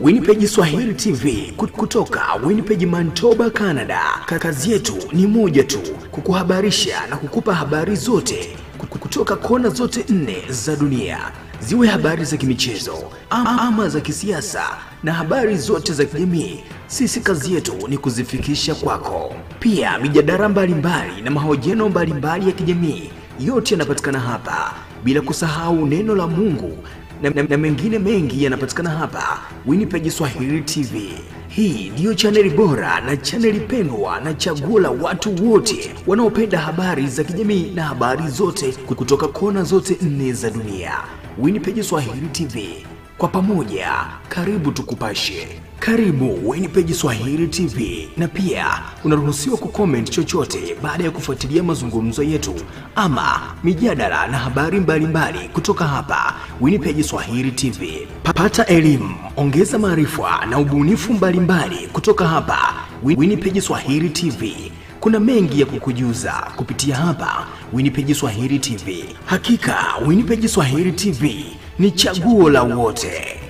WINNIPEG Swahili TV kutoka WINNIPEG Manitoba, Canada. Kazi yetu ni moja tu, kukuhabarisha na kukupa habari zote kutoka kona zote 4 za dunia. Ziwe habari za kimichezo ama za kisiasa na habari zote za kijamii, sisi kazi yetu ni kuzifikisha kwako. Pia mijadala mbalimbali na mahojiano mbalimbali ya kijamii, yote yanapatikana hapa, bila kusahau neno la Mungu na mengine mengi yanapatikana hapa WINNIPEG Swahili TV. Hii ndiyo chaneli bora na chaneli pendwa na chaguo la watu wote wanaopenda habari za kijamii na habari zote kutoka kona zote 4 za dunia. WINNIPEG Swahili TV, kwa pamoja, karibu tukupashe. Karibu WINNIPEG Swahili TV, na pia unaruhusiwa kucomment chochote baada ya kufuatilia mazungumzo yetu ama mijadala na habari mbalimbali kutoka hapa WINNIPEG Swahili TV. Pata elimu, ongeza maarifa na ubunifu mbalimbali kutoka hapa WINNIPEG Swahili TV. Kuna mengi ya kukujuza kupitia hapa WINNIPEG Swahili TV. Hakika WINNIPEG Swahili TV ni chaguo la wote.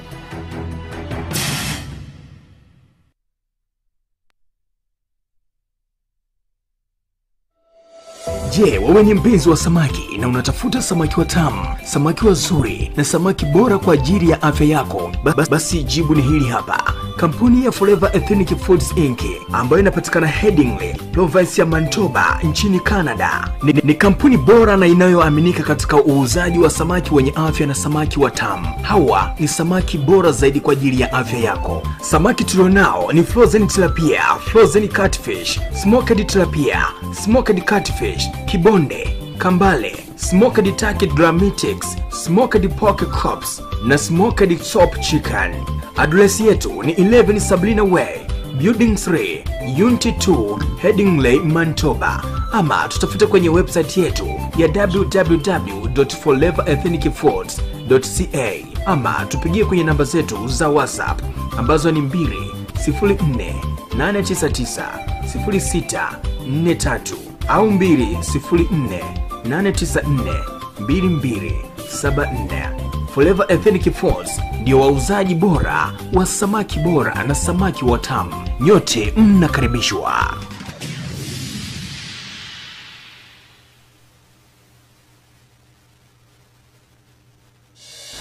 Je, wewe ni mpenzi wa samaki na unatafuta samaki watamu, samaki wazuri na samaki bora kwa ajili ya afya yako? Basi jibu ni hili hapa. Kampuni ya Forever Ethnic Foods Inc. ambayo inapatikana Headingley, province ya Manitoba nchini Canada. Ni kampuni bora na inayoaminika katika uuzaji wa samaki wenye afya na samaki watamu. Hawa ni samaki bora zaidi kwa ajili ya afya yako. Samaki tulionao ni frozen tilapia, frozen catfish, smoked tilapia, smoked catfish, kibonde, kambale, smoked turkey dramatics, smoked pork chops na smoked chop chicken. Address yetu ni 11 Sabrina Way, Building 3, Unit 2, Headingley, Manitoba. Ama tutafute kwenye website yetu ya www.foreverethnicfoods.ca, ama tupigie kwenye namba zetu za WhatsApp ambazo ni 204 899 0643 au 204 894 2274. Forever Ethnic Foods ndio wauzaji bora wa samaki bora na samaki watamu. Nyote mnakaribishwa.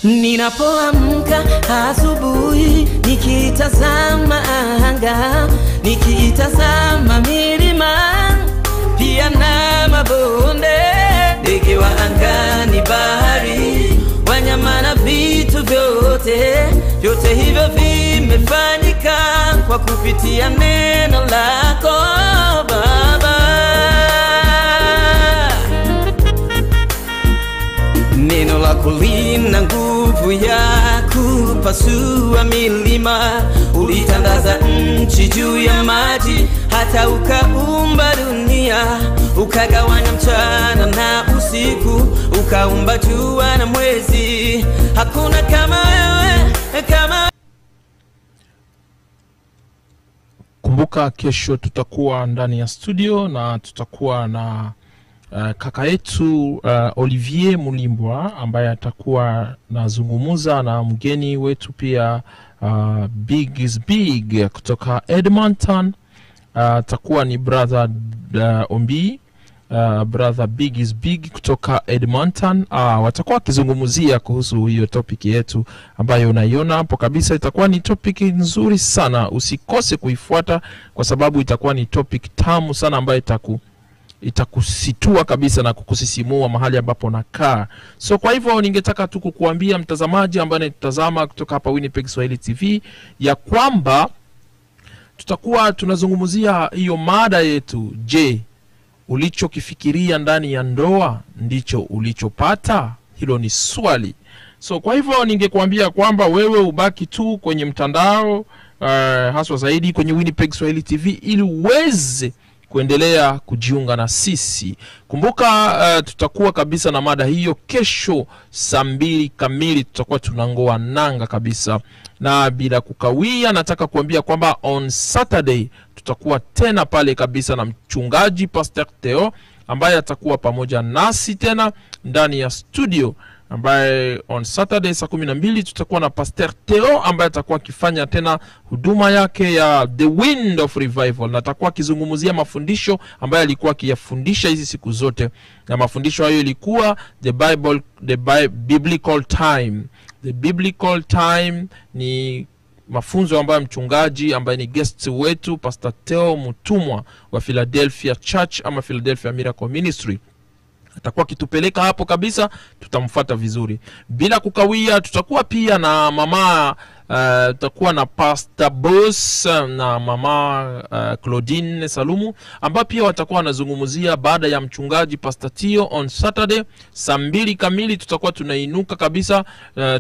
Ninapoamka asubuhi, nikitazama anga, nikitazama milima, pia na mabonde, ndege wa angani, bahari, wanyama na vitu vyote, vyote hivyo vimefanyika kwa kupitia neno lako Baba. Neno lako lina nguvu ya kupasua milima, ulitandaza nchi juu ya maji, hata ukaumba dunia, ukagawanya mchana na usiku, ukaumba jua na mwezi. Hakuna kama wewe, kama. Kumbuka kesho tutakuwa ndani ya studio na tutakuwa na kaka yetu Olivier Mulimbwa ambaye atakuwa nazungumuza na mgeni wetu pia Big is Big kutoka Edmonton. Atakuwa ni brother Ombi, brother Big is Big kutoka Edmonton. Watakuwa kizungumuzia kuhusu hiyo topic yetu ambayo unaiona hapo kabisa. Itakuwa ni topic nzuri sana, usikose kuifuata kwa sababu itakuwa ni topic tamu sana ambayo itakusitua kabisa na kukusisimua mahali ambapo nakaa. So kwa hivyo ningetaka tu kukuambia mtazamaji ambaye anatazama kutoka hapa WINNIPEG Swahili TV ya kwamba tutakuwa tunazungumzia hiyo mada yetu. Je, ulichokifikiria ndani ya ndoa ndicho ulichopata? Hilo ni swali. So kwa hivyo ningekuambia kwamba wewe ubaki tu kwenye mtandao, haswa zaidi kwenye WINNIPEG Swahili TV, ili uweze kuendelea kujiunga na sisi. Kumbuka tutakuwa kabisa na mada hiyo kesho saa 2 kamili, tutakuwa tunangoa nanga kabisa. Na bila kukawia, nataka kuambia kwamba on Saturday tutakuwa tena pale kabisa na mchungaji Pastor Theo ambaye atakuwa pamoja nasi tena ndani ya studio ambaye on Saturday saa 12 tutakuwa na Pastor Theo ambaye atakuwa akifanya tena huduma yake ya The Wind of Revival, na atakuwa akizungumzia mafundisho ambaye alikuwa akiyafundisha hizi siku zote, na mafundisho hayo ilikuwa the biblical time. The biblical time ni mafunzo ambayo mchungaji ambaye ni guest wetu Pastor Theo Mutumwa wa Philadelphia Church ama Philadelphia Miracle Ministry atakuwa kitupeleka hapo kabisa, tutamfuata vizuri. Bila kukawia tutakuwa pia na mama tutakuwa na Pastor Boss na mama Claudine Salumu ambao pia watakuwa wanazungumzia baada ya mchungaji Pastor Theo on Saturday saa 2 kamili. Tutakuwa tunainuka kabisa,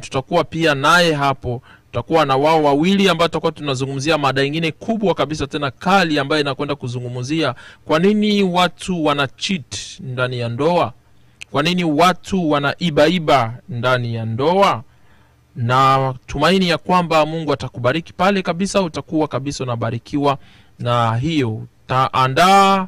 tutakuwa pia naye hapo. Tutakuwa na wao wawili ambao tutakuwa tunazungumzia mada nyingine kubwa kabisa tena kali ambayo inakwenda kuzungumzia kwa nini watu wana cheat ndani ya ndoa, kwa nini watu wana iba ndani ya ndoa. Na tumaini ya kwamba Mungu atakubariki pale kabisa, utakuwa kabisa unabarikiwa na hiyo. Andaa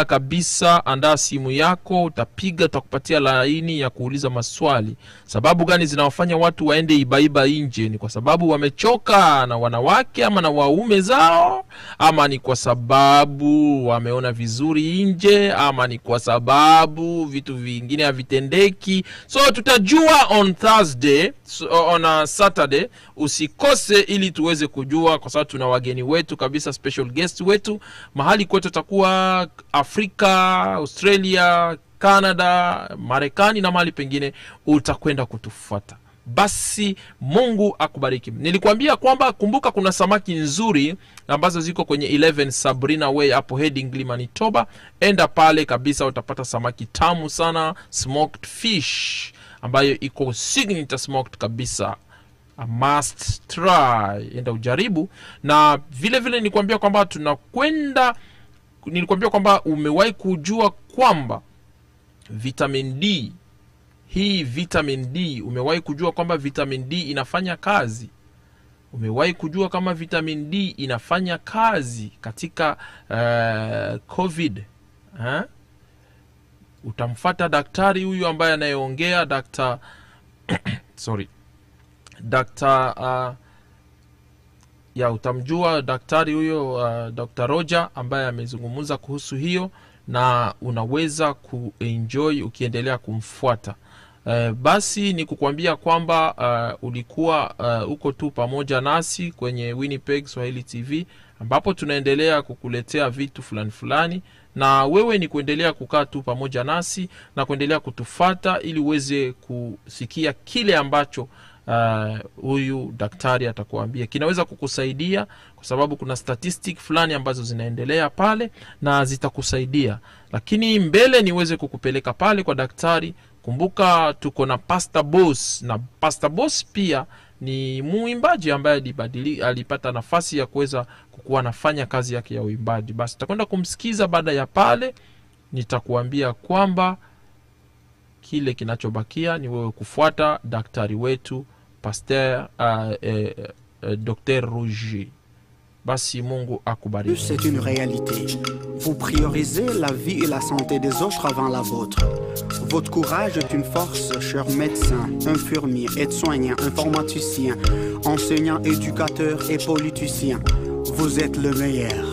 kabisa, andaa simu yako, utapiga, utakupatia laini ya kuuliza maswali. Sababu gani zinawafanya watu waende iba nje? Ni kwa sababu wamechoka na wanawake ama na waume zao, ama ni kwa sababu wameona vizuri nje, ama ni kwa sababu vitu vingine havitendeki? So tutajua on Thursday, on Saturday. Usikose ili tuweze kujua, kwa sababu tuna wageni wetu kabisa, special guest wetu. Mahali kwetu tutakuwa Afrika, Australia, Canada, Marekani na mahali pengine utakwenda kutufuata. Basi Mungu akubariki. Nilikuambia kwamba kumbuka kuna samaki nzuri ambazo ziko kwenye 11 Sabrina Way hapo Headingley Manitoba. Enda pale kabisa, utapata samaki tamu sana, smoked fish ambayo iko signature smoked kabisa. A must try. Enda ujaribu. Na vile vile nilikwambia kwamba nilikwambia kwamba umewahi kujua kwamba vitamin D, hii vitamin D, umewahi kujua kwamba vitamin D inafanya kazi? Umewahi kujua kama vitamin D inafanya kazi katika COVID? Utamfuata daktari huyu ambaye anayeongea, utamjua daktari huyo, Dr. Roger ambaye amezungumza kuhusu hiyo, na unaweza kuenjoy ukiendelea kumfuata. Basi ni kukuambia kwamba ulikuwa uko tu pamoja nasi kwenye WINNIPEG Swahili TV, ambapo tunaendelea kukuletea vitu fulani, na wewe ni kuendelea kukaa tu pamoja nasi na kuendelea kutufata ili uweze kusikia kile ambacho huyu daktari atakuambia. Kinaweza kukusaidia kwa sababu kuna statistic fulani ambazo zinaendelea pale na zitakusaidia. Lakini mbele niweze kukupeleka pale kwa daktari, kumbuka tuko na Pastor Boss, na Pastor Boss pia ni muimbaji ambaye alipata nafasi ya kuweza kukuwa nafanya kazi yake ya uimbaji. Basi tutakwenda kumsikiza. Baada ya pale nitakuambia kwamba kile kinachobakia ni wewe kufuata daktari wetu Pasteur Dr. Rouge. Basi Mungu akubariki. C'est une réalité. Vous priorisez la vie et la santé des autres avant la vôtre. Votre courage est une force, cher médecin, infirmier, aide-soignant, informaticien, enseignant, éducateur et politicien. Vous êtes le meilleur.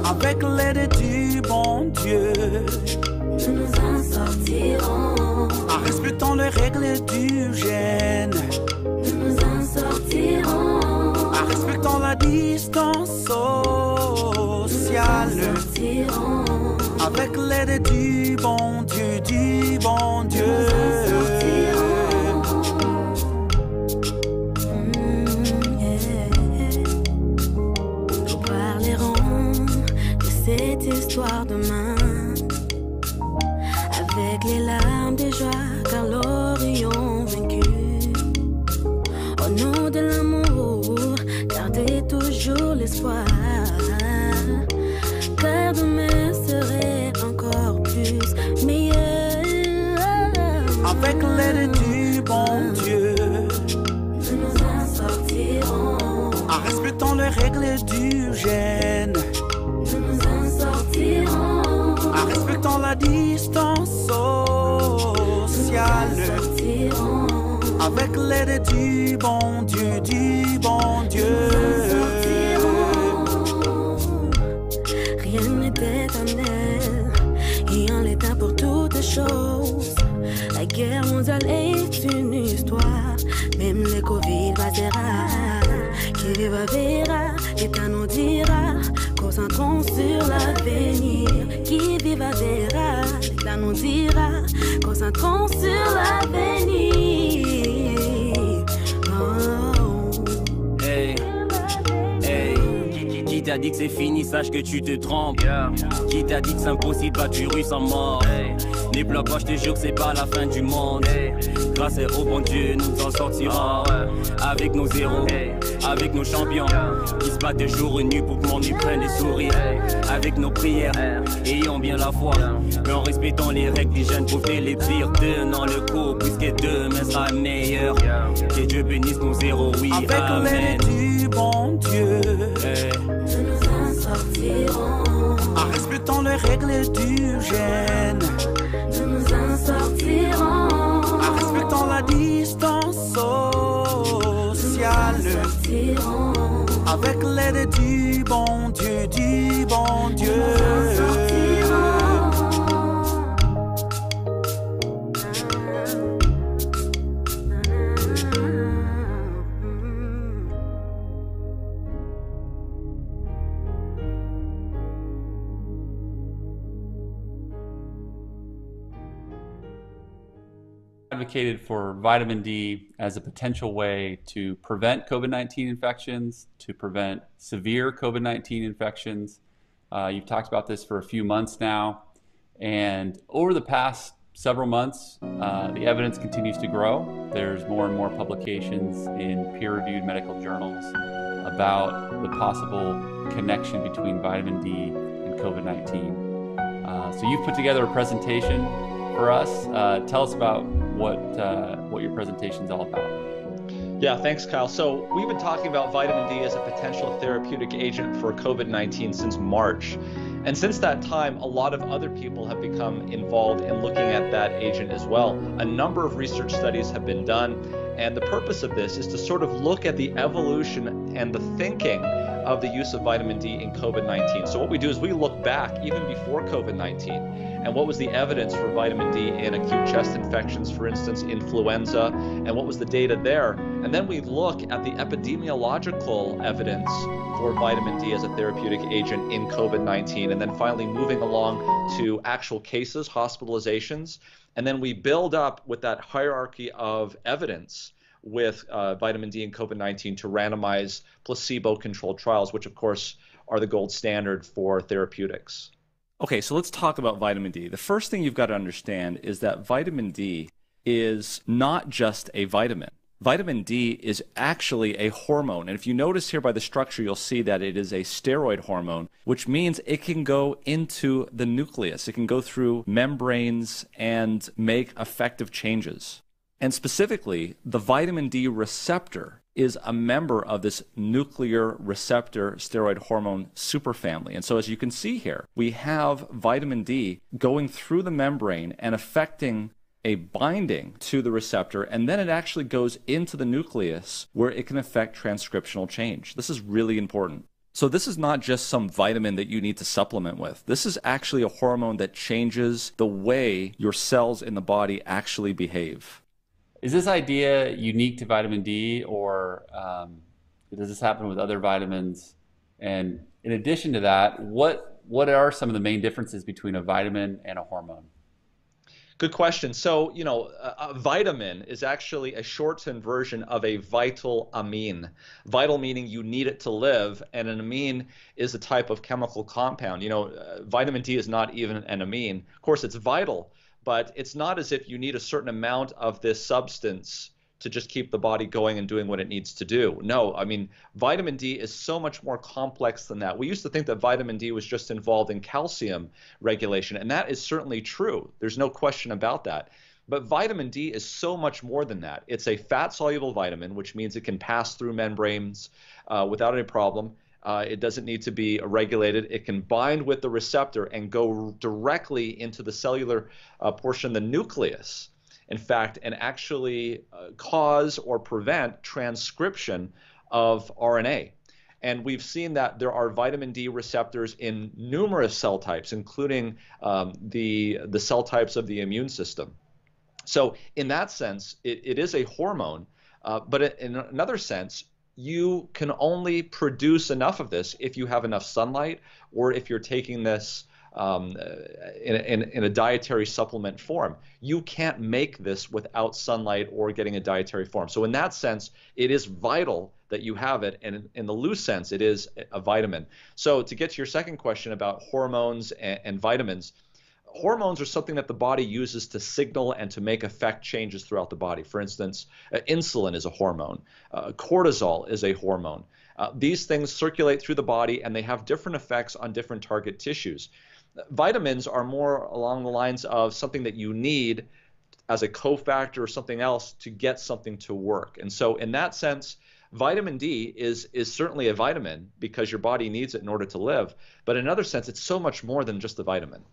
Avec l'aide du bon Dieu, nous nous en sortirons. En respectant les règles d'hygiène, nous nous en sortirons. En respectant la distance sociale, nous nous en sortirons. Avec l'aide du bon Dieu, du bon Dieu. Nous parlerons de cette histoire demain, avec les larmes de joie, car l'Orient vaincu. Au nom de l'amour, gardez toujours l'espoir, car demain serait encore plus meilleur. Avec l'aide du bon Dieu, nous nous en sortirons. en respectant les règles d'hygiène, Nous nous en sortirons. en respectant la distance sociale. Nous en sortirons. Avec l'aide du bon Dieu, du bon Dieu. Rien n'est éternel, et en l'état pour toutes choses. La guerre mondiale est une histoire, même le Covid passera. Qui vivra verra, l'État nous dira, concentrons sur l'avenir. Qui vivra verra, l'État nous dira, concentrons sur l'avenir. Oh. Hey, hey, qui t'a dit que c'est fini, sache que tu te trompes. Qui t'a dit que c'est impossible, bah tu rues sans mort. N'aie bloque pas, je te jure que c'est pas la fin du monde. Grâce au bon Dieu, nous en sortirons. Avec nos héros, avec nos champions, qui se battent de jour et nuit pour que mon nuit prenne des sourires. Avec nos prières, ayons bien la foi, mais en respectant les règles des jeunes pour faire les pires. Donnant le coup, puisque demain sera meilleur. Que Dieu bénisse nos héros, oui, Avec amen. l'aide du bon Dieu, Nous nous en sortirons. en respectant les règles d'hygiène, Nous nous en sortirons. en respectant la distance sociale. Nous en sortirons. Avec l'aide du bon Dieu, du bon Dieu. Nous en sortirons. Advocated for vitamin D as a potential way to prevent COVID-19 infections, to prevent severe COVID-19 infections. You've talked about this for a few months now, and over the past several months, the evidence continues to grow. There's more and more publications in peer-reviewed medical journals about the possible connection between vitamin D and COVID-19. So you've put together a presentation for us. Tell us about what your presentation is all about. Yeah, thanks, Kyle. So we've been talking about vitamin D as a potential therapeutic agent for COVID-19 since March. And since that time, a lot of other people have become involved in looking at that agent as well. A number of research studies have been done. And the purpose of this is to sort of look at the evolution and the thinking of the use of vitamin D in COVID-19. So what we do is we look back even before COVID-19 and what was the evidence for vitamin D in acute chest infections, for instance, influenza, and what was the data there. And then we look at the epidemiological evidence for vitamin D as a therapeutic agent in COVID-19, and then finally moving along to actual cases, hospitalizations, and then we build up with that hierarchy of evidence with vitamin D and COVID-19 to randomize placebo-controlled trials, which of course are the gold standard for therapeutics. Okay, so let's talk about vitamin D. The first thing you've got to understand is that vitamin D is not just a vitamin. Vitamin D is actually a hormone. And if you notice here by the structure, you'll see that it is a steroid hormone, which means it can go into the nucleus. It can go through membranes and make effective changes. And specifically, the vitamin D receptor is a member of this nuclear receptor steroid hormone superfamily. And so as you can see here, we have vitamin D going through the membrane and affecting a binding to the receptor, and then it actually goes into the nucleus where it can affect transcriptional change. This is really important. So this is not just some vitamin that you need to supplement with. This is actually a hormone that changes the way your cells in the body actually behave. Is this idea unique to vitamin D, or does this happen with other vitamins? And in addition to that, what what are some of the main differences between a vitamin and a hormone? Good question. So, a vitamin is actually a shortened version of a vital amine. Vital meaning you need it to live, and an amine is a type of chemical compound. Vitamin D is not even an amine. Of course, it's vital, but it's not as if you need a certain amount of this substance to just keep the body going and doing what it needs to do. No, I mean, vitamin D is so much more complex than that. We used to think that vitamin D was just involved in calcium regulation, and that is certainly true. There's no question about that. But vitamin D is so much more than that. It's a fat-soluble vitamin, which means it can pass through membranes without any problem. It doesn't need to be regulated. It can bind with the receptor and go directly into the cellular portion of the nucleus, in fact, and actually cause or prevent transcription of RNA. And we've seen that there are vitamin D receptors in numerous cell types, including the cell types of the immune system. So in that sense, it is a hormone, but in another sense, you can only produce enough of this if you have enough sunlight, or if you're taking this in a dietary supplement form. You can't make this without sunlight or getting a dietary form. So in that sense, it is vital that you have it, and in the loose sense, it is a vitamin. So to get to your second question about hormones and vitamins, hormones are something that the body uses to signal and to make effect changes throughout the body. For instance, insulin is a hormone. Cortisol is a hormone. These things circulate through the body, and they have different effects on different target tissues. Vitamins are more along the lines of something that you need as a cofactor or something else to get something to work. And so in that sense, vitamin D is certainly a vitamin because your body needs it in order to live. But in another sense, it's so much more than just a vitamin.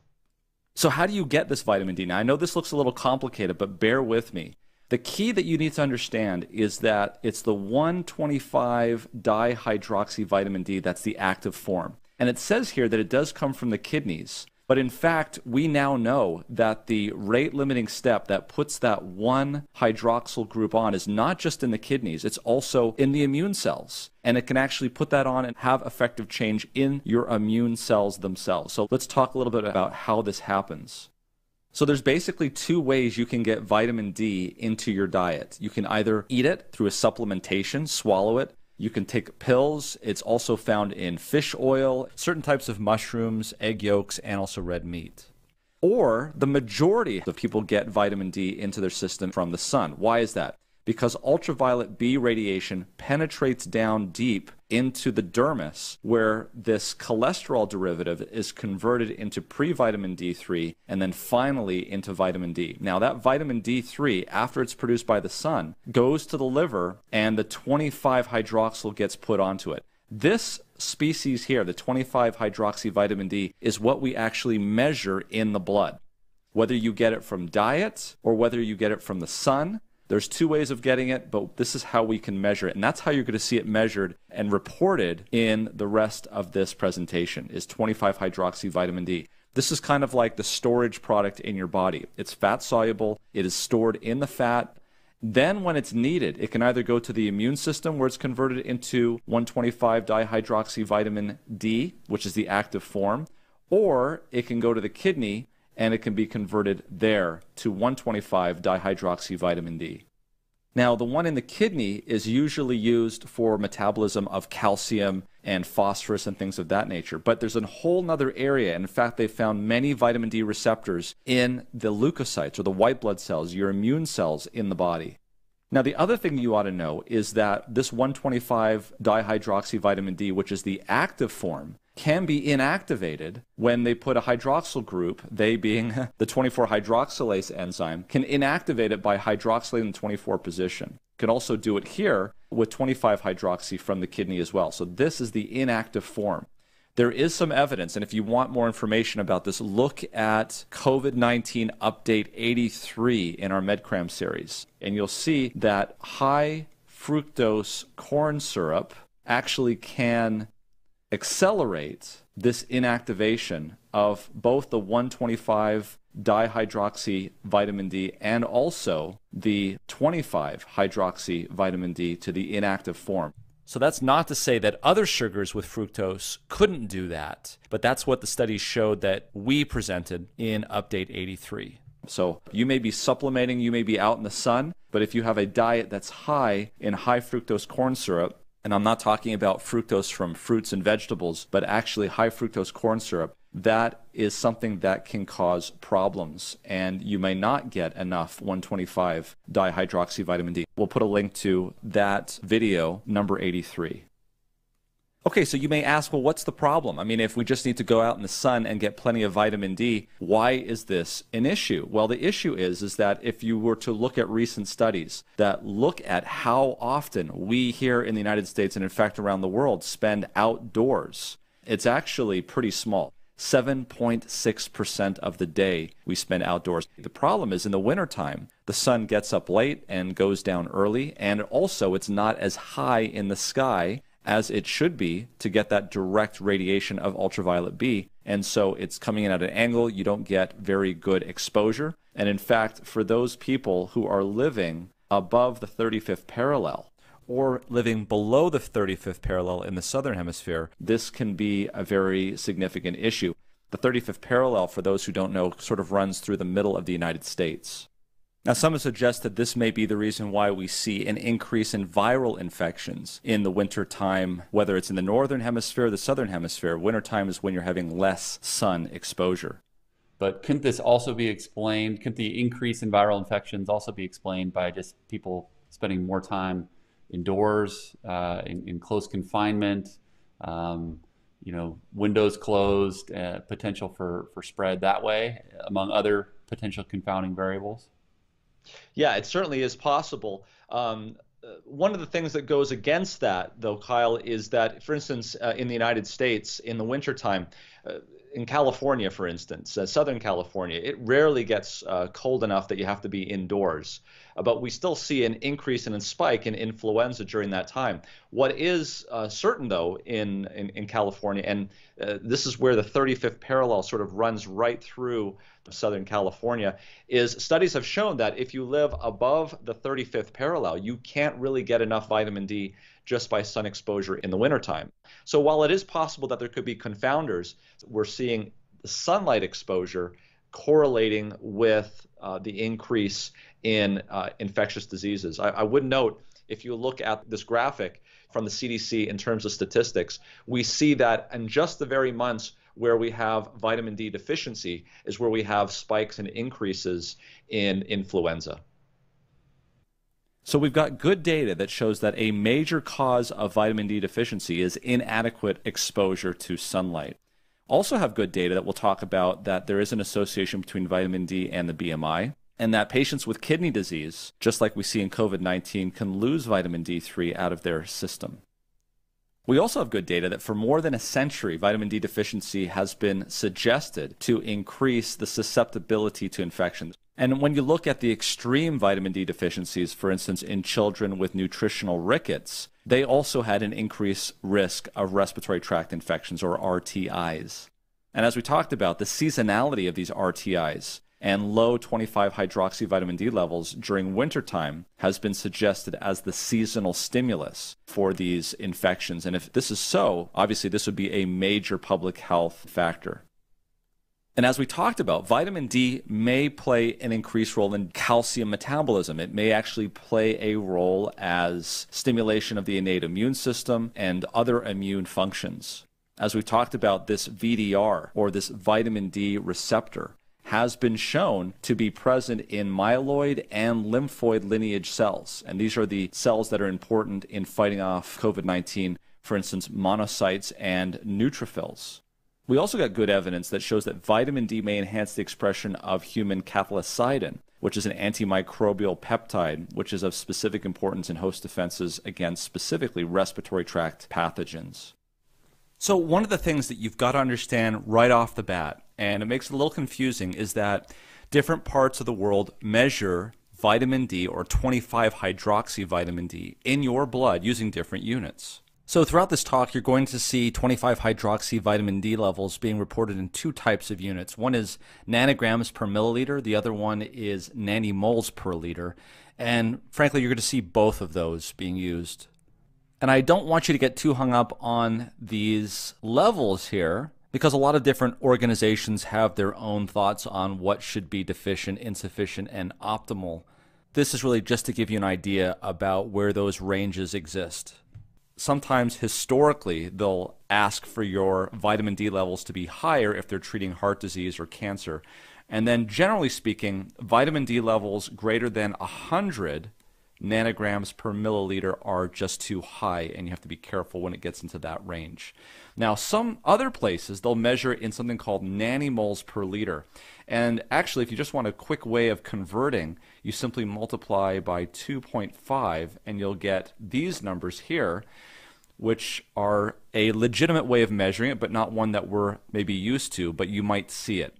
So how do you get this vitamin D? Now, I know this looks a little complicated, but bear with me. The key that you need to understand is that it's the 1,25-dihydroxy vitamin D that's the active form. And it says here that it does come from the kidneys. But in fact, we now know that the rate-limiting step that puts that one hydroxyl group on is not just in the kidneys, it's also in the immune cells. And it can actually put that on and have effective change in your immune cells themselves. So let's talk a little bit about how this happens. So there's basically two ways you can get vitamin D into your diet. You can either eat it through a supplementation, swallow it. You can take pills. It's also found in fish oil, certain types of mushrooms, egg yolks, and also red meat. Or the majority of people get vitamin D into their system from the sun. Why is that? Because ultraviolet B radiation penetrates down deep into the dermis, where this cholesterol derivative is converted into pre-vitamin D3 and then finally into vitamin D. Now that vitamin D3, after it's produced by the sun, goes to the liver and the 25-hydroxyl gets put onto it. This species here, the 25-hydroxy vitamin D, is what we actually measure in the blood. Whether you get it from diet or whether you get it from the sun, there's two ways of getting it, but this is how we can measure it. And that's how you're going to see it measured and reported in the rest of this presentation, is 25-hydroxy vitamin D. This is kind of like the storage product in your body. It's fat soluble. It is stored in the fat. Then when it's needed, it can either go to the immune system where it's converted into 1,25-dihydroxy vitamin D, which is the active form, or it can go to the kidney and it can be converted there to 1,25-dihydroxy vitamin D. Now, the one in the kidney is usually used for metabolism of calcium and phosphorus and things of that nature. But there's a whole other area. In fact, they found many vitamin D receptors in the leukocytes, or the white blood cells, your immune cells in the body. Now, the other thing you ought to know is that this 1,25-dihydroxy vitamin D, which is the active form, can be inactivated when they put a hydroxyl group, they being the 24-hydroxylase enzyme, can inactivate it by hydroxylating the 24 position. Can also do it here with 25-hydroxy from the kidney as well. So this is the inactive form. There is some evidence, and if you want more information about this, look at COVID-19 Update 83 in our MedCram series, and you'll see that high fructose corn syrup actually can accelerate this inactivation of both the 1,25-dihydroxy vitamin D and also the 25-hydroxy vitamin D to the inactive form. So that's not to say that other sugars with fructose couldn't do that, but that's what the studies showed that we presented in Update 83. So you may be supplementing, you may be out in the sun, but if you have a diet that's high in high fructose corn syrup, and I'm not talking about fructose from fruits and vegetables, but actually high fructose corn syrup, that is something that can cause problems, and you may not get enough 125 dihydroxyvitamin D. We'll put a link to that video, number 83. Okay, so you may ask, well, what's the problem? I mean, if we just need to go out in the sun and get plenty of vitamin D, why is this an issue? Well, the issue is that if you were to look at recent studies that look at how often we here in the United States and in fact around the world spend outdoors, it's actually pretty small. 7.6% of the day we spend outdoors. The problem is in the wintertime, the sun gets up late and goes down early, and also it's not as high in the sky as it should be to get that direct radiation of ultraviolet B, and so it's coming in at an angle, you don't get very good exposure. And in fact, for those people who are living above the 35th parallel, or living below the 35th parallel in the southern hemisphere, this can be a very significant issue. The 35th parallel, for those who don't know, sort of runs through the middle of the United States. Now, some have suggested this may be the reason why we see an increase in viral infections in the winter time, whether it's in the northern hemisphere or the southern hemisphere. Wintertime is when you're having less sun exposure. But couldn't this also be explained, couldn't the increase in viral infections also be explained by just people spending more time indoors, in close confinement, windows closed, potential for spread that way, among other potential confounding variables? Yeah, it certainly is possible. One of the things that goes against that, though, Kyle, is that, for instance, in the United States, in the wintertime, in California, for instance, Southern California, it rarely gets cold enough that you have to be indoors. But we still see an increase in a spike in influenza during that time. What is certain, though, in California, and this is where the 35th parallel sort of runs right through Southern California, is studies have shown that if you live above the 35th parallel, you can't really get enough vitamin D just by sun exposure in the wintertime. So while it is possible that there could be confounders, we're seeing the sunlight exposure correlating with the increase in infectious diseases. I would note, if you look at this graphic from the CDC in terms of statistics, we see that in just the very months where we have vitamin D deficiency is where we have spikes and increases in influenza. So we've got good data that shows that a major cause of vitamin D deficiency is inadequate exposure to sunlight. Also have good data that we'll talk about that there is an association between vitamin D and the BMI, and that patients with kidney disease, just like we see in COVID-19, can lose vitamin D3 out of their system. We also have good data that for more than a century, vitamin D deficiency has been suggested to increase the susceptibility to infections. And when you look at the extreme vitamin D deficiencies, for instance, in children with nutritional rickets, they also had an increased risk of respiratory tract infections, or RTIs. And as we talked about, the seasonality of these RTIs and low 25-hydroxyvitamin D levels during wintertime has been suggested as the seasonal stimulus for these infections. And if this is so, obviously this would be a major public health factor. And as we talked about, vitamin D may play an increased role in calcium metabolism. It may actually play a role as stimulation of the innate immune system and other immune functions. As we talked about, this VDR, or this vitamin D receptor, has been shown to be present in myeloid and lymphoid lineage cells. And these are the cells that are important in fighting off COVID-19, for instance, monocytes and neutrophils. We also got good evidence that shows that vitamin D may enhance the expression of human cathelicidin, which is an antimicrobial peptide, which is of specific importance in host defenses against specifically respiratory tract pathogens. So one of the things that you've got to understand right off the bat, and it makes it a little confusing, is that different parts of the world measure vitamin D, or 25-hydroxyvitamin D, in your blood using different units. So throughout this talk, you're going to see 25-hydroxyvitamin D levels being reported in two types of units. One is nanograms per milliliter. The other one is nanomoles per liter. And frankly, you're going to see both of those being used. And I don't want you to get too hung up on these levels here, because a lot of different organizations have their own thoughts on what should be deficient, insufficient, and optimal. This is really just to give you an idea about where those ranges exist. Sometimes historically, they'll ask for your vitamin D levels to be higher if they're treating heart disease or cancer. And then generally speaking, vitamin D levels greater than 100 nanograms per milliliter are just too high, and you have to be careful when it gets into that range. Now, some other places, they'll measure it in something called nanomoles per liter. And actually, if you just want a quick way of converting, you simply multiply by 2.5, and you'll get these numbers here, which are a legitimate way of measuring it, but not one that we're maybe used to, but you might see it.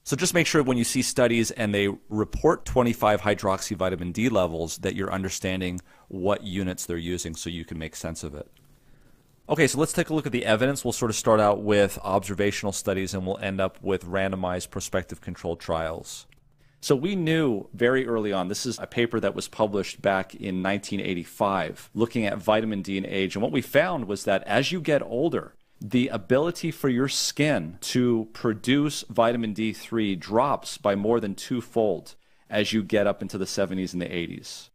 So just make sure when you see studies and they report 25 hydroxy vitamin D levels that you're understanding what units they're using so you can make sense of it. Okay, so let's take a look at the evidence. We'll sort of start out with observational studies and we'll end up with randomized prospective controlled trials. So we knew very early on, this is a paper that was published back in 1985, looking at vitamin D and age. And what we found was that as you get older, the ability for your skin to produce vitamin D3 drops by more than twofold as you get up into the 70s and the 80s.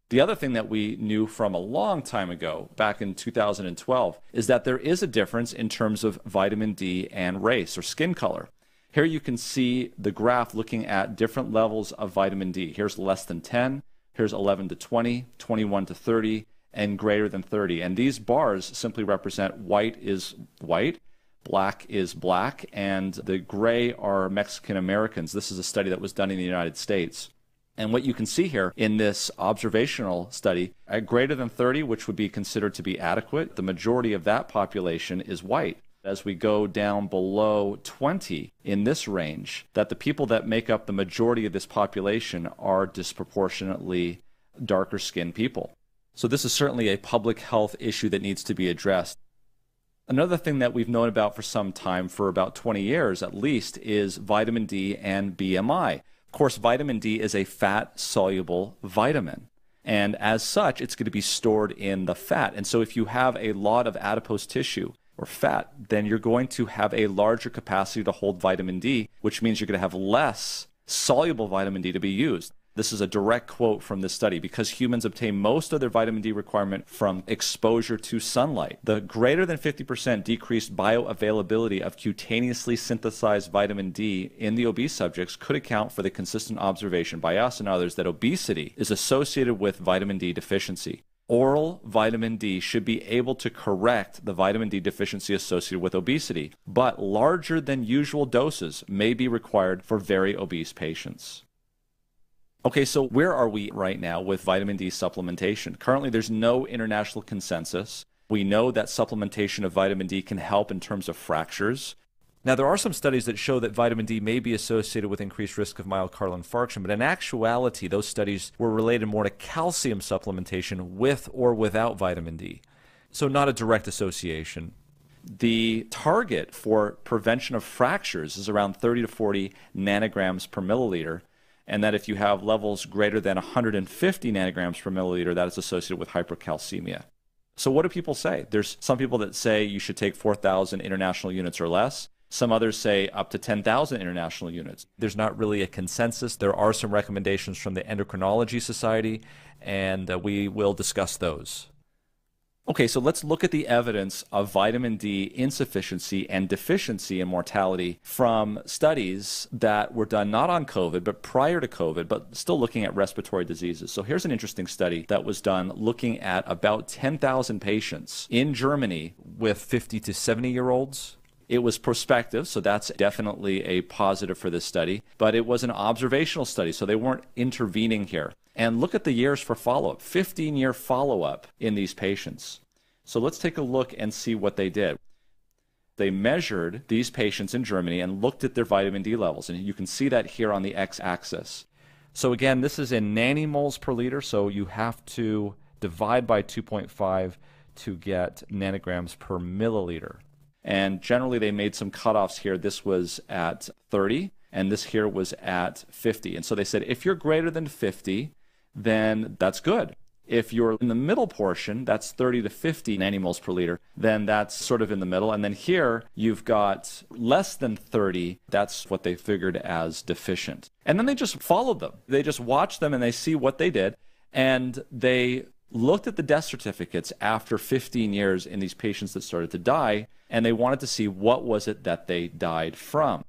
The other thing that we knew from a long time ago, back in 2012, is that there is a difference in terms of vitamin D and race or skin color. Here you can see the graph looking at different levels of vitamin D. Here's less than 10, here's 11 to 20, 21 to 30, and greater than 30. And these bars simply represent white is white, black is black, and the gray are Mexican Americans. This is a study that was done in the United States. And what you can see here in this observational study, at greater than 30, which would be considered to be adequate, the majority of that population is white. As we go down below 20 in this range, that the people that make up the majority of this population are disproportionately darker skinned people. So this is certainly a public health issue that needs to be addressed. Another thing that we've known about for some time, for about 20 years at least, is vitamin D and BMI. Of course, vitamin D is a fat-soluble vitamin. And as such, it's going to be stored in the fat. And so if you have a lot of adipose tissue or fat, then you're going to have a larger capacity to hold vitamin D, which means you're going to have less soluble vitamin D to be used. This is a direct quote from this study. Because humans obtain most of their vitamin D requirement from exposure to sunlight, the greater than 50% decreased bioavailability of cutaneously synthesized vitamin D in the obese subjects could account for the consistent observation by us and others that obesity is associated with vitamin D deficiency. Oral vitamin D should be able to correct the vitamin D deficiency associated with obesity, but larger than usual doses may be required for very obese patients. Okay, so where are we right now with vitamin D supplementation? Currently, there's no international consensus. We know that supplementation of vitamin D can help in terms of fractures. Now, there are some studies that show that vitamin D may be associated with increased risk of myocardial infarction, but in actuality, those studies were related more to calcium supplementation with or without vitamin D. So not a direct association. The target for prevention of fractures is around 30 to 40 nanograms per milliliter, and that if you have levels greater than 150 nanograms per milliliter, that is associated with hypercalcemia. So what do people say? There's some people that say you should take 4,000 international units or less. Some others say up to 10,000 international units. There's not really a consensus. There are some recommendations from the Endocrinology Society, and we will discuss those. Okay, so let's look at the evidence of vitamin D insufficiency and deficiency in mortality from studies that were done not on COVID, but prior to COVID, but still looking at respiratory diseases. So here's an interesting study that was done looking at about 10,000 patients in Germany with 50 to 70-year-olds. It was prospective, so that's definitely a positive for this study, but it was an observational study, so they weren't intervening here. And look at the years for follow-up, 15-year follow-up in these patients. So let's take a look and see what they did. They measured these patients in Germany and looked at their vitamin D levels, and you can see that here on the x-axis. So again, this is in nanomoles per liter, so you have to divide by 2.5 to get nanograms per milliliter. And generally they made some cutoffs here. This was at 30, and this here was at 50. And so they said if you're greater than 50, then that's good. If you're in the middle portion, that's 30 to 50 nanomoles per liter, then that's sort of in the middle. And then here you've got less than 30. That's what they figured as deficient. And then they just followed them. They just watched them and they see what they did. And they looked at the death certificates after 15 years in these patients that started to die, and they wanted to see what was it that they died from.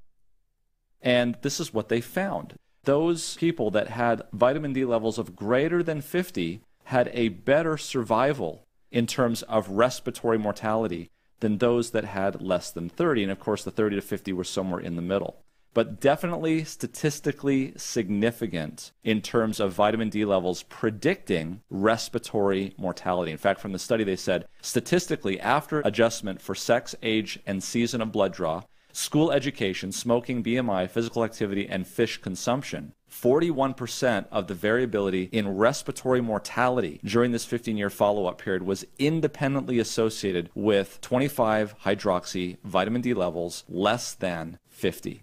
And this is what they found. Those people that had vitamin D levels of greater than 50 had a better survival in terms of respiratory mortality than those that had less than 30. And of course, the 30 to 50 were somewhere in the middle. But definitely statistically significant in terms of vitamin D levels predicting respiratory mortality. In fact, from the study, they said statistically, after adjustment for sex, age, and season of blood draw, school education, smoking, BMI, physical activity, and fish consumption, 41% of the variability in respiratory mortality during this 15-year follow-up period was independently associated with 25-hydroxy vitamin D levels less than 50.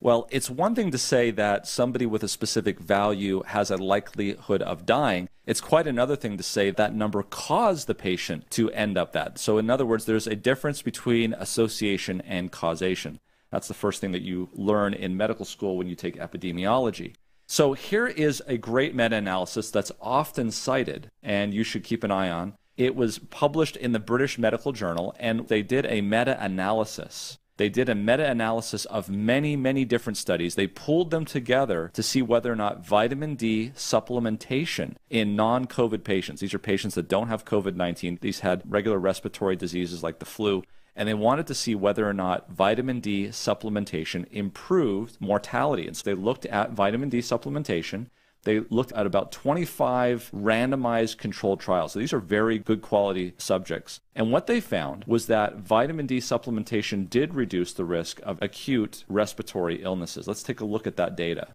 Well, it's one thing to say that somebody with a specific value has a likelihood of dying. It's quite another thing to say that number caused the patient to end up that. So in other words, there's a difference between association and causation. That's the first thing that you learn in medical school when you take epidemiology. So here is a great meta-analysis that's often cited, and you should keep an eye on. It was published in the British Medical Journal, and they did a meta-analysis. They did a meta-analysis of many, many different studies. They pulled them together to see whether or not vitamin D supplementation in non-COVID patients, these are patients that don't have COVID-19, these had regular respiratory diseases like the flu, and they wanted to see whether or not vitamin D supplementation improved mortality. And so they looked at vitamin D supplementation. They looked at about 25 randomized controlled trials. So these are very good quality subjects. And what they found was that vitamin D supplementation did reduce the risk of acute respiratory illnesses. Let's take a look at that data.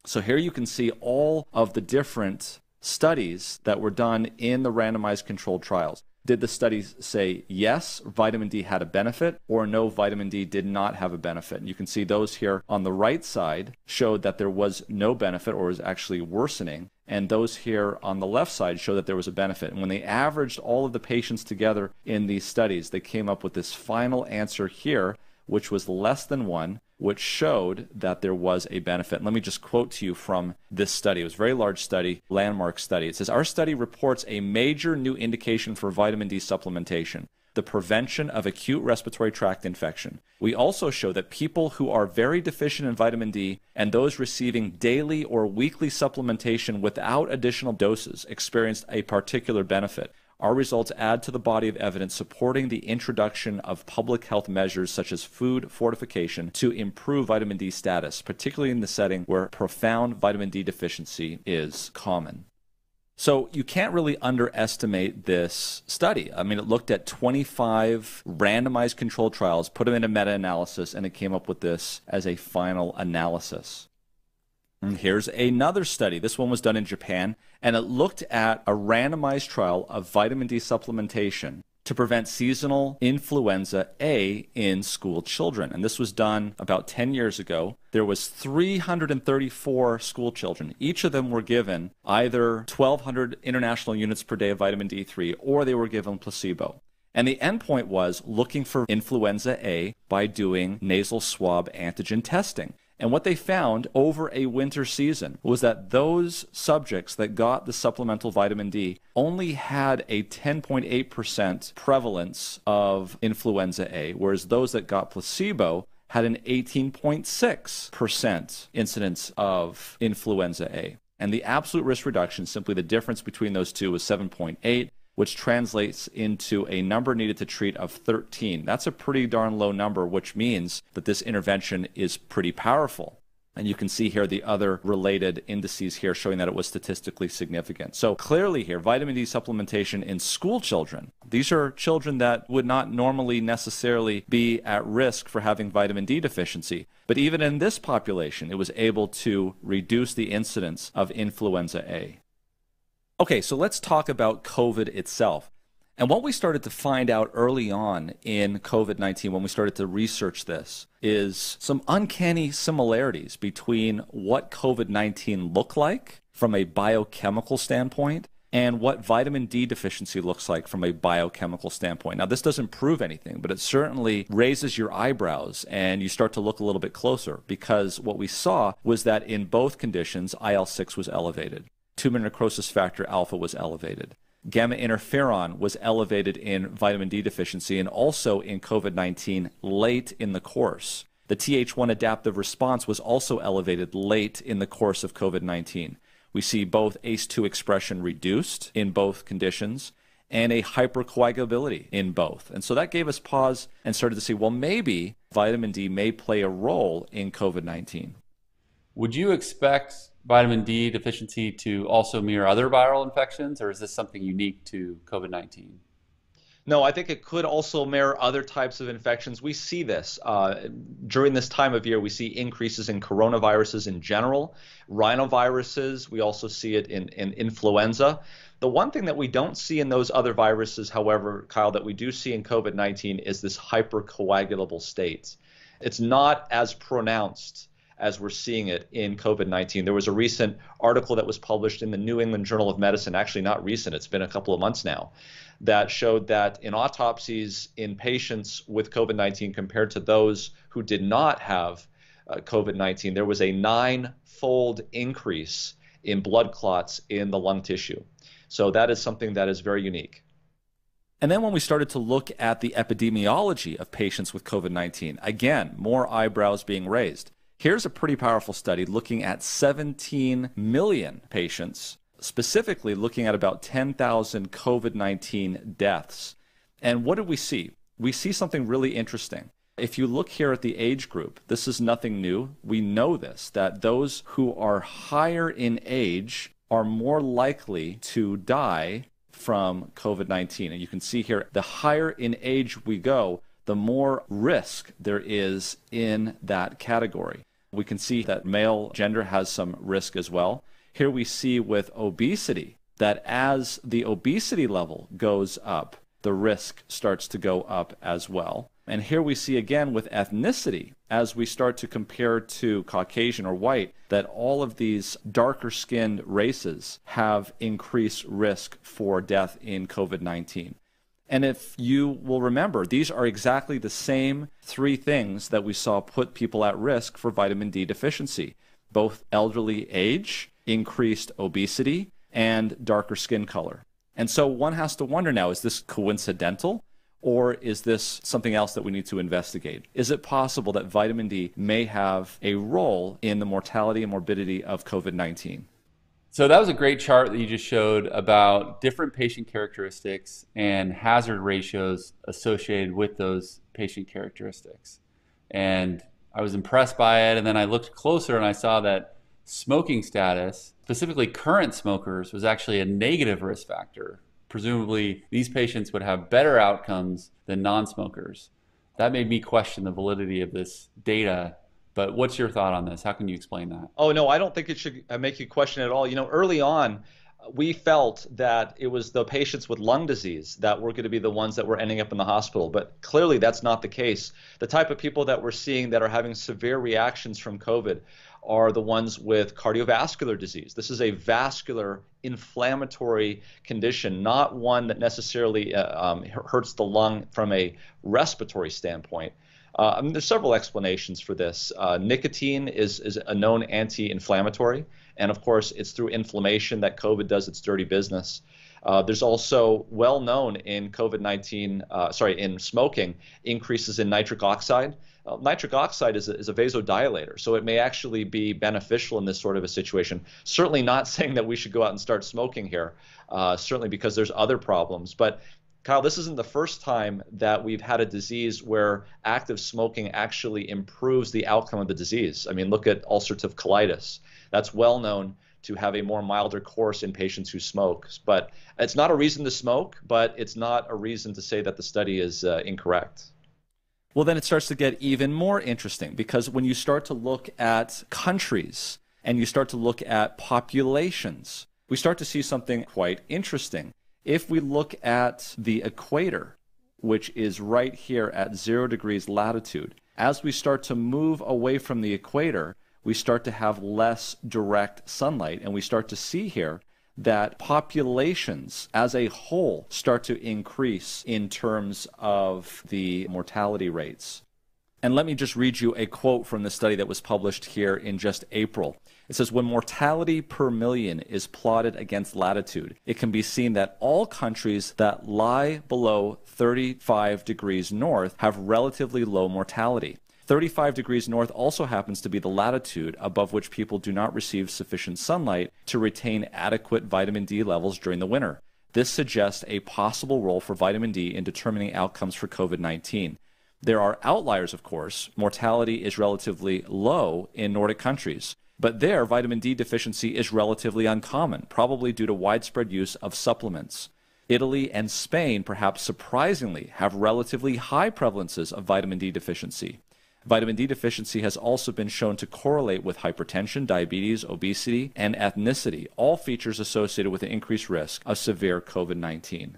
So here you can see all of the different studies that were done in the randomized controlled trials. Did the studies say yes, vitamin D had a benefit, or no, vitamin D did not have a benefit? And you can see those here on the right side showed that there was no benefit or was actually worsening. And those here on the left side show that there was a benefit. And when they averaged all of the patients together in these studies, they came up with this final answer here, which was less than 1, which showed that there was a benefit. And let me just quote to you from this study. It was a very large study, landmark study. It says, "Our study reports a major new indication for vitamin D supplementation, the prevention of acute respiratory tract infection. We also show that people who are very deficient in vitamin D and those receiving daily or weekly supplementation without additional doses experienced a particular benefit. Our results add to the body of evidence supporting the introduction of public health measures such as food fortification to improve vitamin D status, particularly in the setting where profound vitamin D deficiency is common." So you can't really underestimate this study. I mean, it looked at 25 randomized controlled trials, put them in a meta-analysis, and it came up with this as a final analysis. And here's another study. This one was done in Japan, and it looked at a randomized trial of vitamin D supplementation to prevent seasonal influenza A in school children. And this was done about 10 years ago. There was 334 school children. Each of them were given either 1,200 international units per day of vitamin D3, or they were given placebo. And the endpoint was looking for influenza A by doing nasal swab antigen testing. And what they found over a winter season was that those subjects that got the supplemental vitamin D only had a 10.8% prevalence of influenza A, whereas those that got placebo had an 18.6% incidence of influenza A. And the absolute risk reduction, simply the difference between those two, was 7.8, which translates into a number needed to treat of 13. That's a pretty darn low number, which means that this intervention is pretty powerful. And you can see here the other related indices here showing that it was statistically significant. So clearly here, vitamin D supplementation in school children, these are children that would not normally necessarily be at risk for having vitamin D deficiency. But even in this population, it was able to reduce the incidence of influenza A. Okay, so let's talk about COVID itself. And what we started to find out early on in COVID-19 when we started to research this is some uncanny similarities between what COVID-19 looked like from a biochemical standpoint and what vitamin D deficiency looks like from a biochemical standpoint. Now, this doesn't prove anything, but it certainly raises your eyebrows and you start to look a little bit closer, because what we saw was that in both conditions, IL-6 was elevated. Tumor necrosis factor alpha was elevated. Gamma interferon was elevated in vitamin D deficiency and also in COVID-19 late in the course. The Th1 adaptive response was also elevated late in the course of COVID-19. We see both ACE2 expression reduced in both conditions and a hypercoagulability in both. And so that gave us pause and started to see, well, maybe vitamin D may play a role in COVID-19. Would you expect vitamin D deficiency to also mirror other viral infections, or is this something unique to COVID-19? No, I think it could also mirror other types of infections. We see this during this time of year. We see increases in coronaviruses in general, rhinoviruses. We also see it in influenza. The one thing that we don't see in those other viruses, however, Kyle, that we do see in COVID-19 is this hypercoagulable state. It's not as pronounced as we're seeing it in COVID-19. There was a recent article that was published in the New England Journal of Medicine, actually not recent, it's been a couple of months now, that showed that in autopsies in patients with COVID-19 compared to those who did not have COVID-19, there was a 9-fold increase in blood clots in the lung tissue. So that is something that is very unique. And then when we started to look at the epidemiology of patients with COVID-19, again, more eyebrows being raised. Here's a pretty powerful study looking at 17 million patients, specifically looking at about 10,000 COVID-19 deaths. And what did we see? We see something really interesting. If you look here at the age group, this is nothing new. We know this, that those who are higher in age are more likely to die from COVID-19. And you can see here, the higher in age we go, the more risk there is in that category. We can see that male gender has some risk as well. Here we see with obesity that as the obesity level goes up, the risk starts to go up as well. And here we see again with ethnicity, as we start to compare to Caucasian or white, that all of these darker skinned races have increased risk for death in COVID-19. And if you will remember, these are exactly the same 3 things that we saw put people at risk for vitamin D deficiency, both elderly age, increased obesity, and darker skin color. And so one has to wonder now, is this coincidental, or is this something else that we need to investigate? Is it possible that vitamin D may have a role in the mortality and morbidity of COVID-19? So that was a great chart that you just showed about different patient characteristics and hazard ratios associated with those patient characteristics. And I was impressed by it, and then I looked closer and I saw that smoking status, specifically current smokers, was actually a negative risk factor. Presumably, these patients would have better outcomes than non-smokers. That made me question the validity of this data. But what's your thought on this? How can you explain that? Oh, no, I don't think it should make you question it at all. You know, early on, we felt that it was the patients with lung disease that were going to be the ones that were ending up in the hospital. But clearly, that's not the case. The type of people that we're seeing that are having severe reactions from COVID are the ones with cardiovascular disease. This is a vascular inflammatory condition, not one that necessarily hurts the lung from a respiratory standpoint. I mean, there's several explanations for this. Nicotine is a known anti-inflammatory, and of course, it's through inflammation that COVID does its dirty business. There's also well known in COVID-19, in smoking, increases in nitric oxide. Nitric oxide is a vasodilator, so it may actually be beneficial in this sort of a situation. Certainly not saying that we should go out and start smoking here, certainly because there's other problems. But Kyle, this isn't the first time that we've had a disease where active smoking actually improves the outcome of the disease. I mean, look at ulcerative colitis. That's well known to have a more milder course in patients who smoke. But it's not a reason to smoke, but it's not a reason to say that the study is incorrect. Well, then it starts to get even more interesting, because when you start to look at countries and you start to look at populations, we start to see something quite interesting. If we look at the equator, which is right here at 0 degrees latitude, as we start to move away from the equator, we start to have less direct sunlight, and we start to see here that populations as a whole start to increase in terms of the mortality rates. And let me just read you a quote from the study that was published here in just April. It says, when mortality per million is plotted against latitude, it can be seen that all countries that lie below 35 degrees north have relatively low mortality. 35 degrees north also happens to be the latitude above which people do not receive sufficient sunlight to retain adequate vitamin D levels during the winter. This suggests a possible role for vitamin D in determining outcomes for COVID-19. There are outliers, of course. Mortality is relatively low in Nordic countries, but there vitamin D deficiency is relatively uncommon, probably due to widespread use of supplements. Italy and Spain, perhaps surprisingly, have relatively high prevalences of vitamin D deficiency. Vitamin D deficiency has also been shown to correlate with hypertension, diabetes, obesity, and ethnicity, all features associated with an increased risk of severe COVID-19.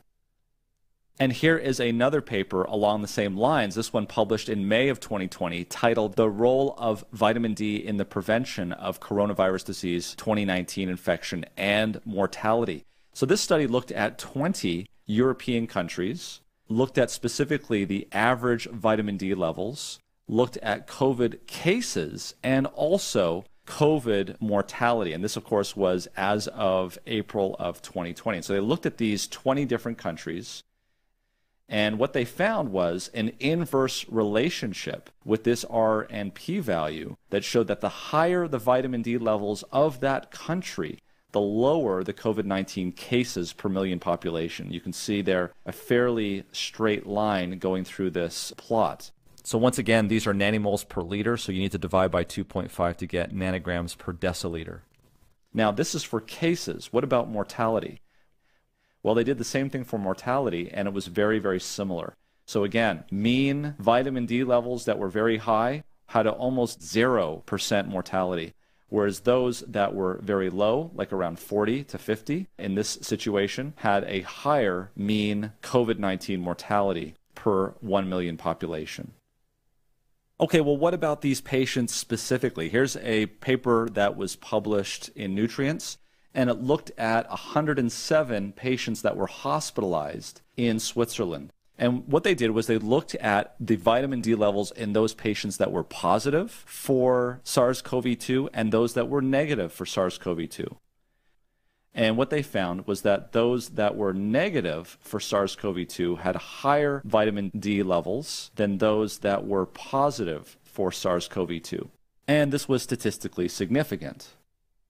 And here is another paper along the same lines, this one published in May of 2020, titled The Role of Vitamin D in the Prevention of Coronavirus Disease 2019 Infection and Mortality. So this study looked at 20 European countries, looked at specifically the average vitamin D levels, looked at COVID cases, and also COVID mortality. And this, of course, was as of April of 2020. So they looked at these 20 different countries, and what they found was an inverse relationship with this R and P value that showed that the higher the vitamin D levels of that country, the lower the COVID-19 cases per million population. You can see there a fairly straight line going through this plot. So once again, these are nanomoles per liter, so you need to divide by 2.5 to get nanograms per deciliter. Now, this is for cases. What about mortality? Well, they did the same thing for mortality, and it was very, very similar. So again, mean vitamin D levels that were very high had almost 0% mortality, whereas those that were very low, like around 40 to 50 in this situation, had a higher mean COVID-19 mortality per 1 million population. Okay, well, what about these patients specifically? Here's a paper that was published in Nutrients, and it looked at 107 patients that were hospitalized in Switzerland. And what they did was they looked at the vitamin D levels in those patients that were positive for SARS-CoV-2 and those that were negative for SARS-CoV-2. And what they found was that those that were negative for SARS-CoV-2 had higher vitamin D levels than those that were positive for SARS-CoV-2. And this was statistically significant.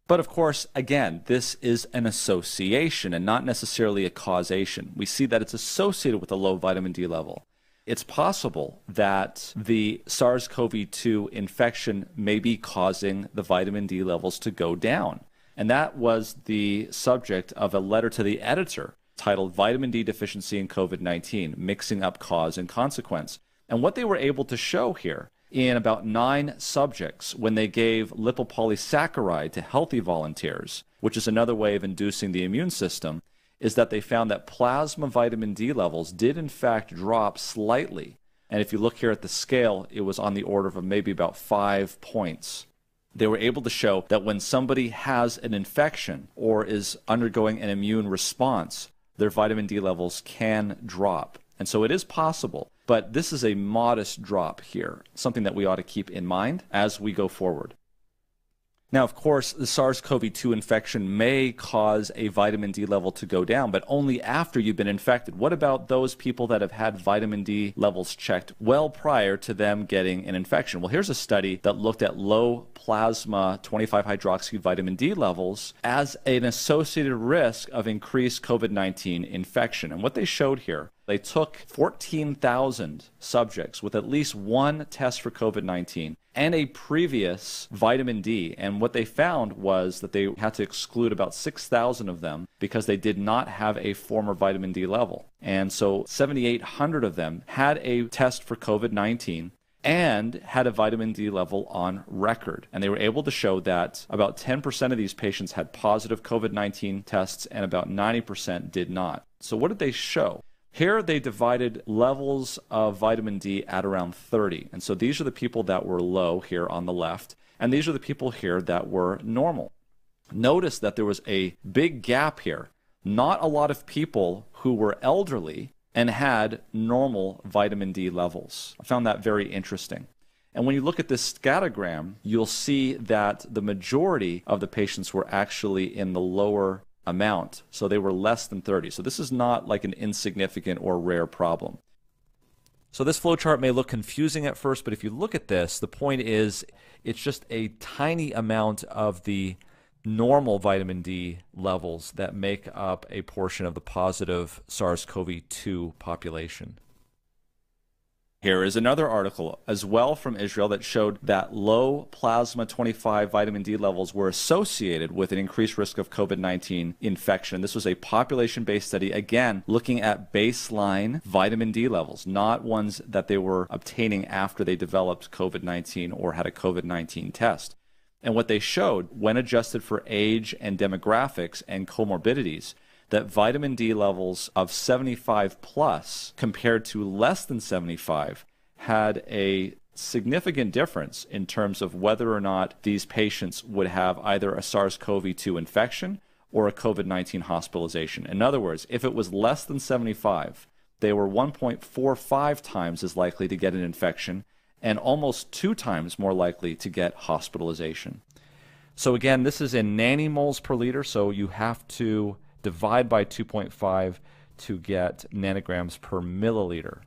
But of course, again, this is an association and not necessarily a causation. We see that it's associated with a low vitamin D level. It's possible that the SARS-CoV-2 infection may be causing the vitamin D levels to go down. And that was the subject of a letter to the editor titled Vitamin D Deficiency in COVID-19, Mixing Up Cause and Consequence. And what they were able to show here in about 9 subjects when they gave lipopolysaccharide to healthy volunteers, which is another way of inducing the immune system, is that they found that plasma vitamin D levels did in fact drop slightly. And if you look here at the scale, it was on the order of maybe about 5 points. They were able to show that when somebody has an infection or is undergoing an immune response, their vitamin D levels can drop. And so it is possible, but this is a modest drop here, something that we ought to keep in mind as we go forward. Now, of course, the SARS-CoV-2 infection may cause a vitamin D level to go down, but only after you've been infected. What about those people that have had vitamin D levels checked well prior to them getting an infection? Well, here's a study that looked at low plasma 25-hydroxy vitamin D levels as an associated risk of increased COVID-19 infection. And what they showed here, they took 14,000 subjects with at least one test for COVID-19 and a previous vitamin D. And what they found was that they had to exclude about 6,000 of them because they did not have a former vitamin D level. And so 7,800 of them had a test for COVID-19 and had a vitamin D level on record. And they were able to show that about 10% of these patients had positive COVID-19 tests and about 90% did not. So what did they show? Here they divided levels of vitamin D at around 30. And so these are the people that were low here on the left, and these are the people here that were normal. Notice that there was a big gap here. Not a lot of people who were elderly and had normal vitamin D levels. I found that very interesting. And when you look at this scattergram, you'll see that the majority of the patients were actually in the lower amount. So they were less than 30. So this is not like an insignificant or rare problem. So this flowchart may look confusing at first, but if you look at this, the point is it's just a tiny amount of the normal vitamin D levels that make up a portion of the positive SARS-CoV-2 population. Here is another article as well from Israel that showed that low plasma 25 vitamin D levels were associated with an increased risk of COVID-19 infection. This was a population-based study, again, looking at baseline vitamin D levels, not ones that they were obtaining after they developed COVID-19 or had a COVID-19 test. And what they showed, when adjusted for age and demographics and comorbidities, that vitamin D levels of 75 plus compared to less than 75 had a significant difference in terms of whether or not these patients would have either a SARS-CoV-2 infection or a COVID-19 hospitalization. In other words, if it was less than 75, they were 1.45 times as likely to get an infection and almost 2 times more likely to get hospitalization. So again, this is in nanomoles per liter, so you have to divide by 2.5 to get nanograms per milliliter.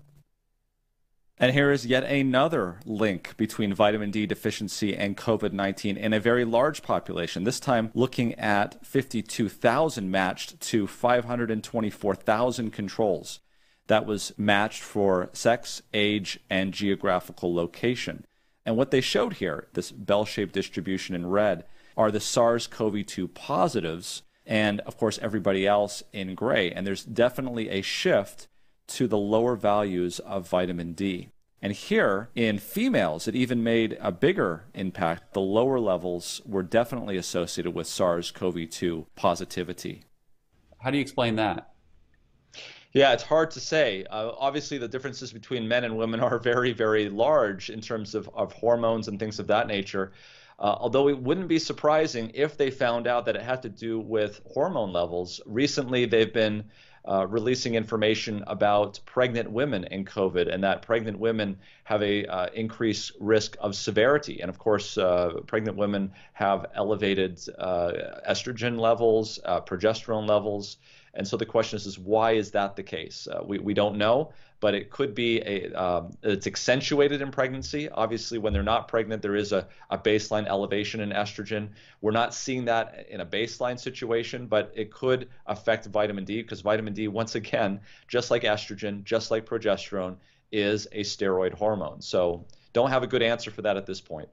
And here is yet another link between vitamin D deficiency and COVID-19 in a very large population, this time looking at 52,000 matched to 524,000 controls. That was matched for sex, age, and geographical location. And what they showed here, this bell-shaped distribution in red, are the SARS-CoV-2 positives, and of course everybody else in gray. And there's definitely a shift to the lower values of vitamin D. And here in females, it even made a bigger impact. The lower levels were definitely associated with SARS-CoV-2 positivity. How do you explain that? Yeah, it's hard to say. Obviously, the differences between men and women are very, very large in terms of hormones and things of that nature. Although it wouldn't be surprising if they found out that it had to do with hormone levels. Recently, they've been releasing information about pregnant women and COVID, and that pregnant women have a increased risk of severity. And of course, pregnant women have elevated estrogen levels, progesterone levels. And so the question is why is that the case? We don't know, but it could be it's accentuated in pregnancy. Obviously, when they're not pregnant, there is a baseline elevation in estrogen. We're not seeing that in a baseline situation, but it could affect vitamin D because vitamin D, once again, just like estrogen, just like progesterone, is a steroid hormone. So don't have a good answer for that at this point.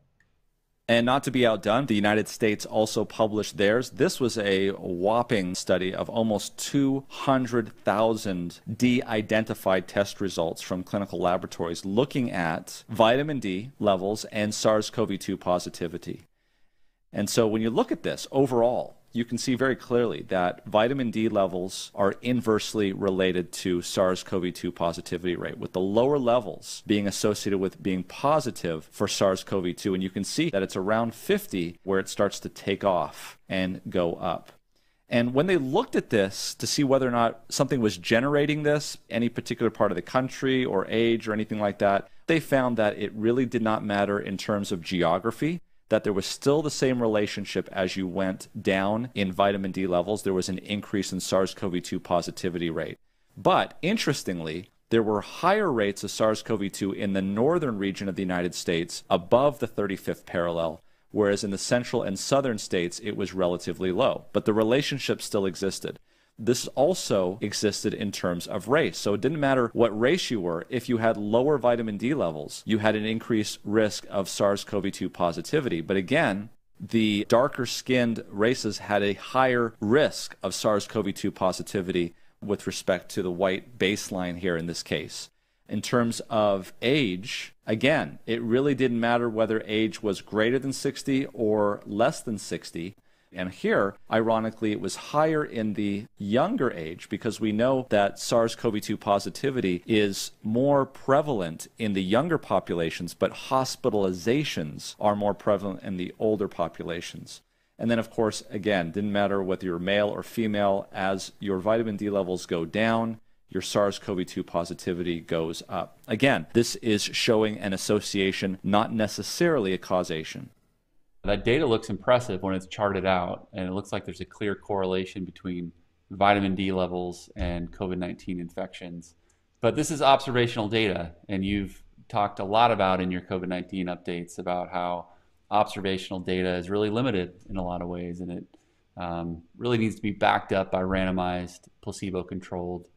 And not to be outdone, the United States also published theirs. This was a whopping study of almost 200,000 de-identified test results from clinical laboratories looking at vitamin D levels and SARS-CoV-2 positivity. And so when you look at this overall, you can see very clearly that vitamin D levels are inversely related to SARS-CoV-2 positivity rate, with the lower levels being associated with being positive for SARS-CoV-2. And you can see that it's around 50 where it starts to take off and go up. And when they looked at this to see whether or not something was generating this, any particular part of the country or age or anything like that, they found that it really did not matter in terms of geography, that there was still the same relationship as you went down in vitamin D levels. There was an increase in SARS-CoV-2 positivity rate. But interestingly, there were higher rates of SARS-CoV-2 in the northern region of the United States above the 35th parallel, whereas in the central and southern states it was relatively low. But the relationship still existed. This also existed in terms of race. So it didn't matter what race you were. If you had lower vitamin D levels, you had an increased risk of SARS-CoV-2 positivity. But again, the darker skinned races had a higher risk of SARS-CoV-2 positivity with respect to the white baseline here in this case. In terms of age, again, it really didn't matter whether age was greater than 60 or less than 60. And here, ironically, it was higher in the younger age because we know that SARS-CoV-2 positivity is more prevalent in the younger populations, but hospitalizations are more prevalent in the older populations. And then, of course, again, didn't matter whether you're male or female, as your vitamin D levels go down, your SARS-CoV-2 positivity goes up. Again, this is showing an association, not necessarily a causation. That data looks impressive when it's charted out, and it looks like there's a clear correlation between vitamin D levels and COVID-19 infections. But this is observational data, and you've talked a lot about in your COVID-19 updates about how observational data is really limited in a lot of ways, and it really needs to be backed up by randomized, placebo-controlled,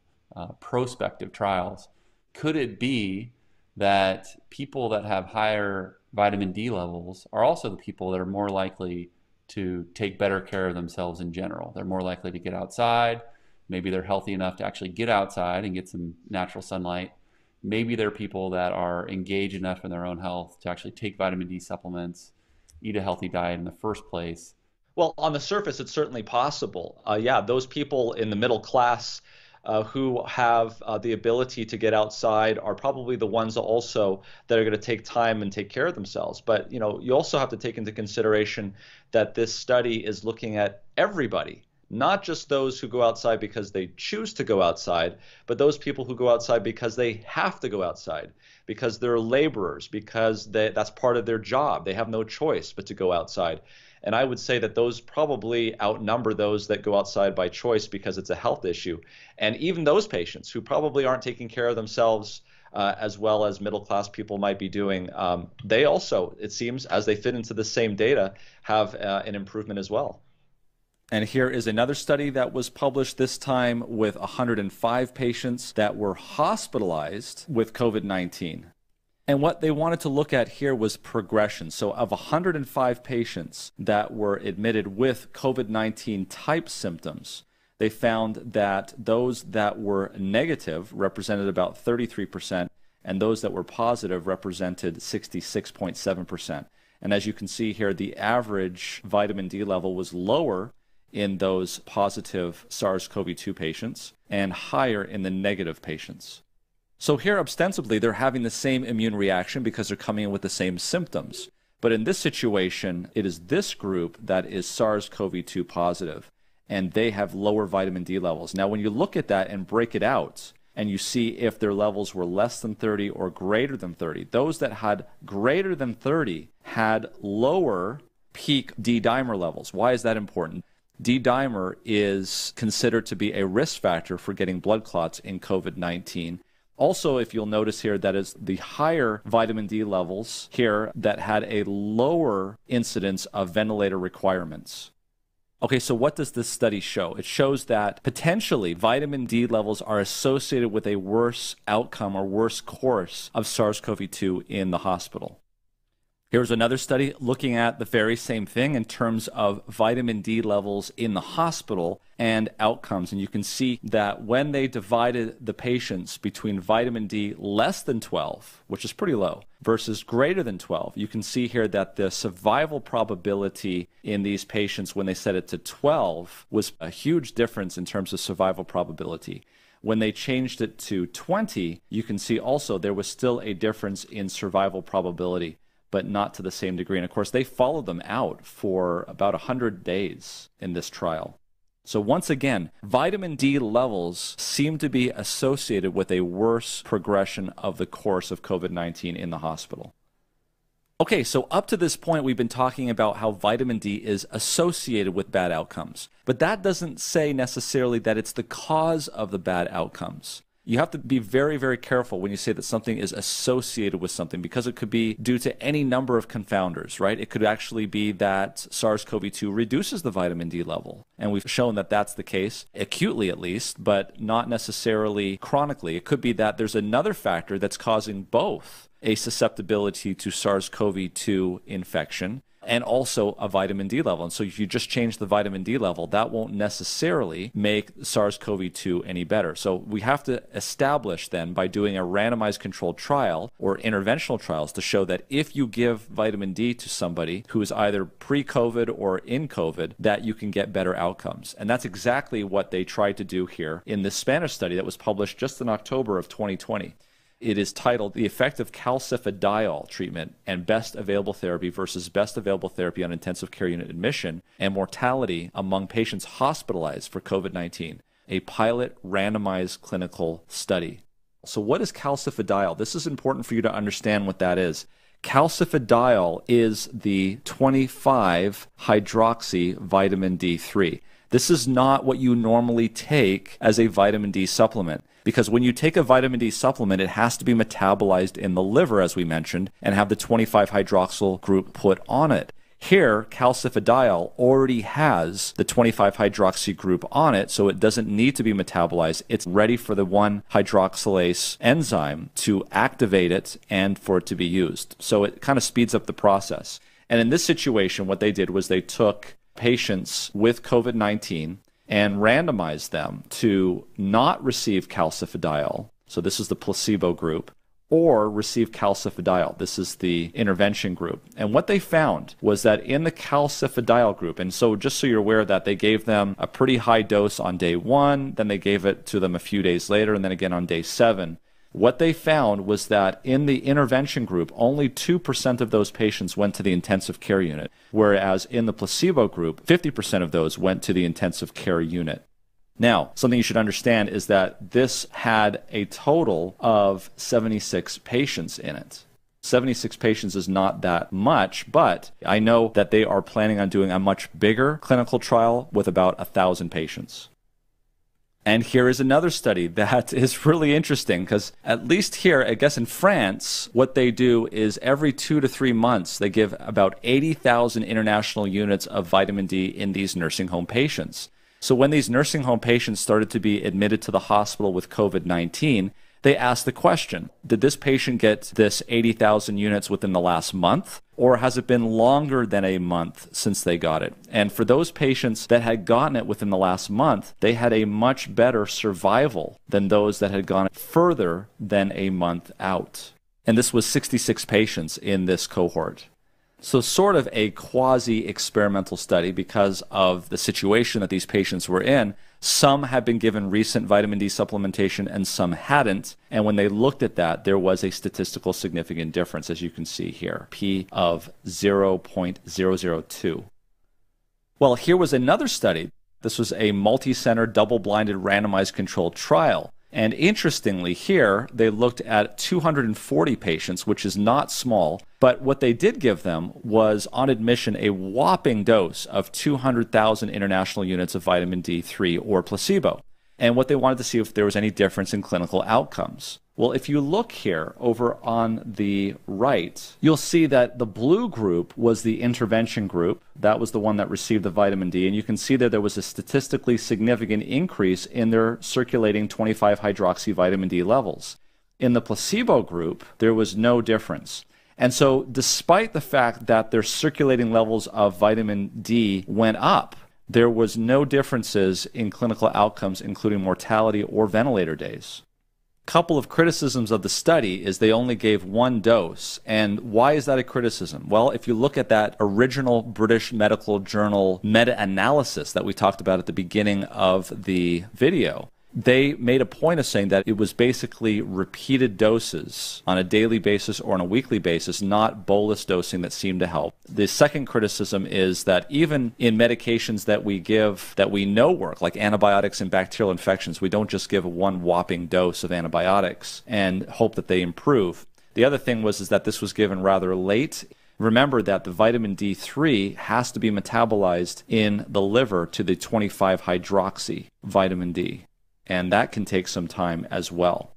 prospective trials. Could it be that people that have higher vitamin D levels are also the people that are more likely to take better care of themselves in general? They're more likely to get outside. Maybe they're healthy enough to actually get outside and get some natural sunlight. Maybe they're people that are engaged enough in their own health to actually take vitamin D supplements, eat a healthy diet in the first place. Well, on the surface, it's certainly possible. Yeah, those people in the middle class who have the ability to get outside are probably the ones also that are going to take time and take care of themselves. But you also have to take into consideration that this study is looking at everybody, not just those who go outside because they choose to go outside, but those people who go outside because they have to go outside, because they're laborers, because that's part of their job. They have no choice but to go outside. And I would say that those probably outnumber those that go outside by choice because it's a health issue. And even those patients who probably aren't taking care of themselves as well as middle-class people might be doing, they also, it seems, as they fit into the same data, have an improvement as well. And here is another study that was published, this time with 105 patients that were hospitalized with COVID-19. And what they wanted to look at here was progression. So of 105 patients that were admitted with COVID-19 type symptoms, they found that those that were negative represented about 33%, and those that were positive represented 66.7%. And as you can see here, the average vitamin D level was lower in those positive SARS-CoV-2 patients and higher in the negative patients. So here, ostensibly, they're having the same immune reaction because they're coming in with the same symptoms. But in this situation, it is this group that is SARS-CoV-2 positive, and they have lower vitamin D levels. Now, when you look at that and break it out, and you see if their levels were less than 30 or greater than 30, those that had greater than 30 had lower peak D-dimer levels. Why is that important? D-dimer is considered to be a risk factor for getting blood clots in COVID-19. Also, if you'll notice here, that is the higher vitamin D levels here that had a lower incidence of ventilator requirements. Okay, so what does this study show? It shows that potentially vitamin D levels are associated with a worse outcome or worse course of SARS-CoV-2 in the hospital. Here's another study looking at the very same thing in terms of vitamin D levels in the hospital and outcomes. And you can see that when they divided the patients between vitamin D less than 12, which is pretty low, versus greater than 12, you can see here that the survival probability in these patients when they set it to 12 was a huge difference in terms of survival probability. When they changed it to 20, you can see also there was still a difference in survival probability, but not to the same degree. And of course, they followed them out for about 100 days in this trial. So once again, vitamin D levels seem to be associated with a worse progression of the course of COVID-19 in the hospital. Okay, so up to this point, we've been talking about how vitamin D is associated with bad outcomes. But that doesn't say necessarily that it's the cause of the bad outcomes. You have to be very, very careful when you say that something is associated with something, because it could be due to any number of confounders, right? It could actually be that SARS-CoV-2 reduces the vitamin D level. And we've shown that that's the case, acutely at least, but not necessarily chronically. It could be that there's another factor that's causing both a susceptibility to SARS-CoV-2 infection and also a vitamin D level. And so if you just change the vitamin D level, that won't necessarily make SARS-CoV-2 any better. So we have to establish then by doing a randomized controlled trial or interventional trials to show that if you give vitamin D to somebody who is either pre-COVID or in COVID, that you can get better outcomes. And that's exactly what they tried to do here in this Spanish study that was published just in October of 2020. It is titled The Effect of Calcifediol Treatment and Best Available Therapy versus Best Available Therapy on Intensive Care Unit Admission and Mortality Among Patients Hospitalized for COVID-19, a pilot randomized clinical study. So what is calcifediol? This is important for you to understand what that is. Calcifediol is the 25-hydroxy vitamin D3. This is not what you normally take as a vitamin D supplement, because when you take a vitamin D supplement, it has to be metabolized in the liver, as we mentioned, and have the 25-hydroxyl group put on it. Here, calcifediol already has the 25-hydroxy group on it, so it doesn't need to be metabolized. It's ready for the 1-hydroxylase enzyme to activate it and for it to be used. So it kind of speeds up the process. And in this situation, what they did was they took patients with COVID-19 and randomized them to not receive calcifediol, so this is the placebo group, or receive calcifediol. This is the intervention group. And what they found was that in the calcifediol group, and so just so you're aware that they gave them a pretty high dose on day 1, then they gave it to them a few days later, and then again on day 7. What they found was that in the intervention group, only 2% of those patients went to the intensive care unit, whereas in the placebo group, 50% of those went to the intensive care unit. Now, something you should understand is that this had a total of 76 patients in it. 76 patients is not that much, but I know that they are planning on doing a much bigger clinical trial with about 1,000 patients. And here is another study that is really interesting because at least here, I guess in France, what they do is every 2 to 3 months, they give about 80,000 international units of vitamin D in these nursing home patients. So when these nursing home patients started to be admitted to the hospital with COVID-19, they asked the question, did this patient get this 80,000 units within the last month, or has it been longer than a month since they got it? And for those patients that had gotten it within the last month, they had a much better survival than those that had gone further than a month out. And this was 66 patients in this cohort. So sort of a quasi-experimental study because of the situation that these patients were in. Some had been given recent vitamin D supplementation and some hadn't. And when they looked at that, there was a statistical significant difference, as you can see here, P of 0.002. Well, here was another study. This was a multi-center, double-blinded, randomized controlled trial. And interestingly here, they looked at 240 patients, which is not small, but what they did give them was, on admission, a whopping dose of 200,000 international units of vitamin D3 or placebo. And what they wanted to see if there was any difference in clinical outcomes. Well, if you look here over on the right, you'll see that the blue group was the intervention group. That was the one that received the vitamin D. And you can see that there was a statistically significant increase in their circulating 25-hydroxy vitamin D levels. In the placebo group, there was no difference. And so despite the fact that their circulating levels of vitamin D went up, there was no differences in clinical outcomes, including mortality or ventilator days. Couple of criticisms of the study is they only gave 1 dose. And why is that a criticism? Well, if you look at that original British Medical Journal meta-analysis that we talked about at the beginning of the video, they made a point of saying that it was basically repeated doses on a daily basis or on a weekly basis, not bolus dosing that seemed to help. The second criticism is that even in medications that we give that we know work, like antibiotics and bacterial infections, we don't just give 1 whopping dose of antibiotics and hope that they improve. The other thing was that this was given rather late. Remember that the vitamin D3 has to be metabolized in the liver to the 25-hydroxy vitamin D. And that can take some time as well.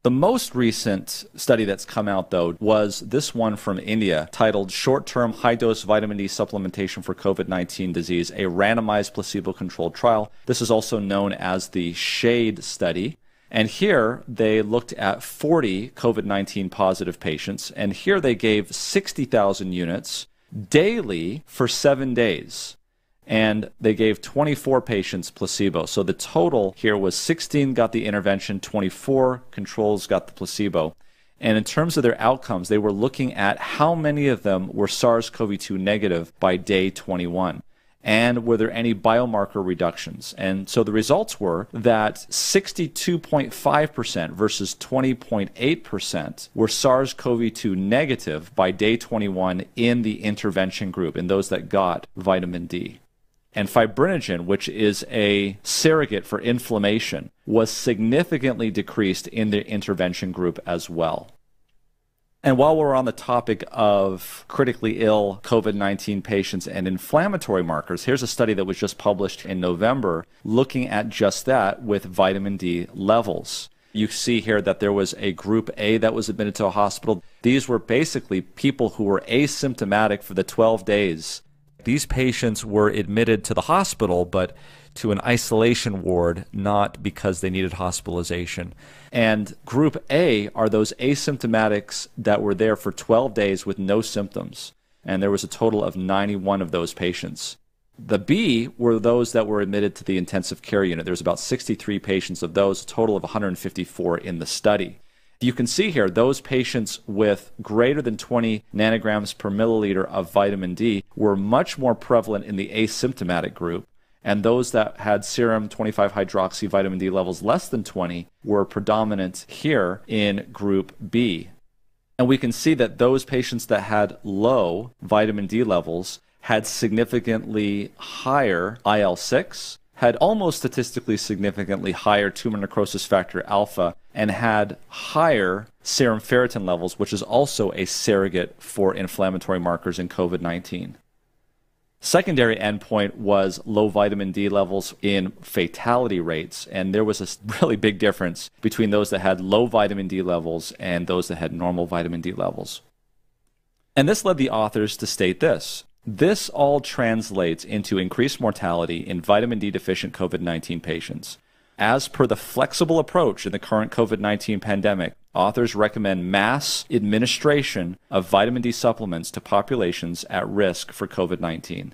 The most recent study that's come out, though, was this one from India titled Short-Term High-Dose Vitamin D Supplementation for COVID-19 Disease, a Randomized Placebo-Controlled Trial. This is also known as the SHADE study. And here they looked at 40 COVID-19 positive patients, and here they gave 60,000 units daily for 7 days. And they gave 24 patients placebo. So the total here was 16 got the intervention, 24 controls got the placebo. And in terms of their outcomes, they were looking at how many of them were SARS-CoV-2 negative by day 21. and were there any biomarker reductions? And so the results were that 62.5% versus 20.8% were SARS-CoV-2 negative by day 21 in the intervention group, in those that got vitamin D. And fibrinogen, which is a surrogate for inflammation, was significantly decreased in the intervention group as well. And while we're on the topic of critically ill COVID-19 patients and inflammatory markers, here's a study that was just published in November looking at just that with vitamin D levels. You see here that there was a group A that was admitted to a hospital. These were basically people who were asymptomatic for the 12 days. These patients were admitted to the hospital, but to an isolation ward, not because they needed hospitalization. And group A are those asymptomatics that were there for 12 days with no symptoms. And there was a total of 91 of those patients. The B were those that were admitted to the intensive care unit. There's about 63 patients of those, a total of 154 in the study. You can see here those patients with greater than 20 nanograms per milliliter of vitamin D were much more prevalent in the asymptomatic group, and those that had serum 25-hydroxy vitamin D levels less than 20 were predominant here in group B. And we can see that those patients that had low vitamin D levels had significantly higher IL-6, had almost statistically significantly higher tumor necrosis factor alpha, and had higher serum ferritin levels, which is also a surrogate for inflammatory markers in COVID-19. Secondary endpoint was low vitamin D levels in fatality rates, and there was a really big difference between those that had low vitamin D levels and those that had normal vitamin D levels. And this led the authors to state this: this all translates into increased mortality in vitamin D deficient COVID-19 patients. As per the flexible approach in the current COVID-19 pandemic, authors recommend mass administration of vitamin D supplements to populations at risk for COVID-19.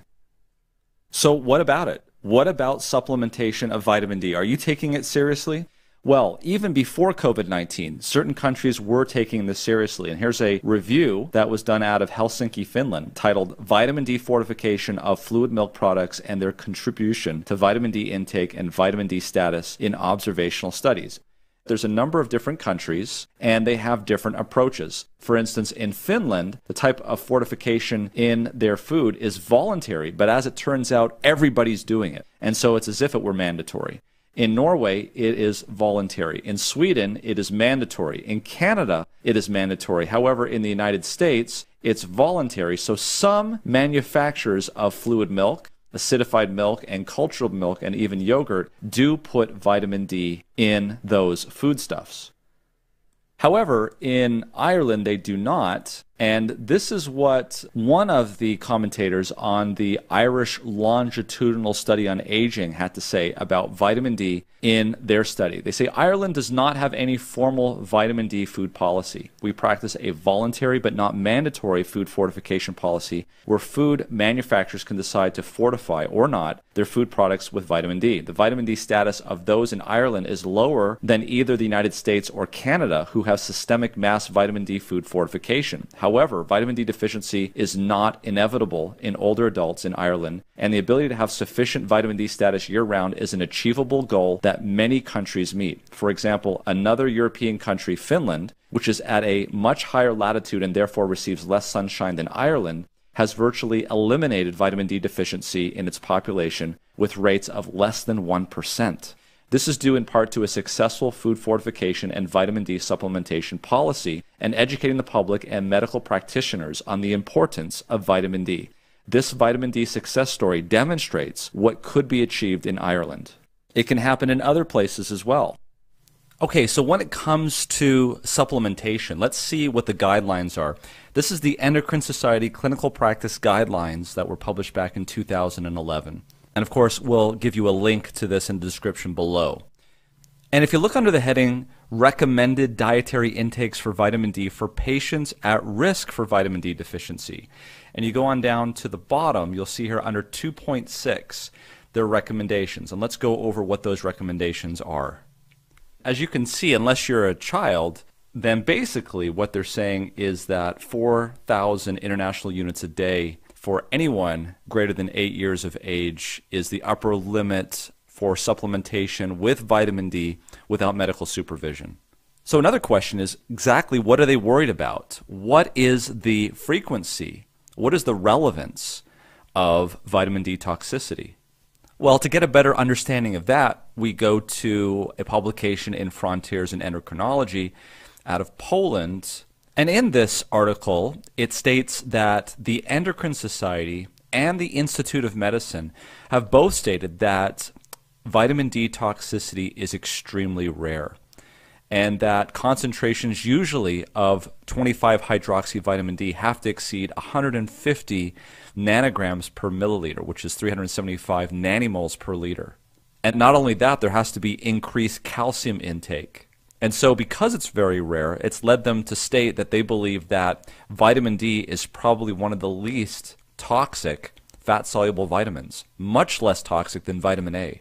So what about it? What about supplementation of vitamin D? Are you taking it seriously? Well, even before COVID-19, certain countries were taking this seriously. And here's a review that was done out of Helsinki, Finland, titled Vitamin D Fortification of Fluid Milk Products and Their Contribution to Vitamin D Intake and Vitamin D Status in Observational Studies. There's a number of different countries, and they have different approaches. For instance, in Finland, the type of fortification in their food is voluntary, but as it turns out, everybody's doing it. And so it's as if it were mandatory. In Norway, it is voluntary. In Sweden, it is mandatory. In Canada, it is mandatory. However, in the United States, it's voluntary. So some manufacturers of fluid milk, acidified milk, and cultured milk, and even yogurt do put vitamin D in those foodstuffs. However, in Ireland, they do not. And this is what one of the commentators on the Irish longitudinal study on aging had to say about vitamin D in their study. They say Ireland does not have any formal vitamin D food policy. We practice a voluntary but not mandatory food fortification policy where food manufacturers can decide to fortify or not their food products with vitamin D. The vitamin D status of those in Ireland is lower than either the United States or Canada, who have systemic mass vitamin D food fortification. However, vitamin D deficiency is not inevitable in older adults in Ireland, and the ability to have sufficient vitamin D status year-round is an achievable goal that many countries meet. For example, another European country, Finland, which is at a much higher latitude and therefore receives less sunshine than Ireland, has virtually eliminated vitamin D deficiency in its population with rates of less than 1%. This is due in part to a successful food fortification and vitamin D supplementation policy and educating the public and medical practitioners on the importance of vitamin D. This vitamin D success story demonstrates what could be achieved in Ireland. It can happen in other places as well. Okay, so when it comes to supplementation, let's see what the guidelines are. This is the Endocrine Society Clinical Practice Guidelines that were published back in 2011. And of course, we'll give you a link to this in the description below. And if you look under the heading, Recommended Dietary Intakes for Vitamin D for Patients at Risk for Vitamin D Deficiency, and you go on down to the bottom, you'll see here under 2.6, their recommendations. And let's go over what those recommendations are. As you can see, unless you're a child, then basically what they're saying is that 4,000 international units a day for anyone greater than 8 years of age is the upper limit for supplementation with vitamin D without medical supervision. So another question is exactly what are they worried about? What is the frequency? What is the relevance of vitamin D toxicity? Well, to get a better understanding of that, we go to a publication in Frontiers in Endocrinology out of Poland. And in this article, it states that the Endocrine Society and the Institute of Medicine have both stated that vitamin D toxicity is extremely rare, and that concentrations usually of 25-hydroxy vitamin D have to exceed 150 nanograms per milliliter, which is 375 nanomoles per liter. And not only that, there has to be increased calcium intake. And so because it's very rare, it's led them to state that they believe that vitamin D is probably one of the least toxic fat-soluble vitamins, much less toxic than vitamin A.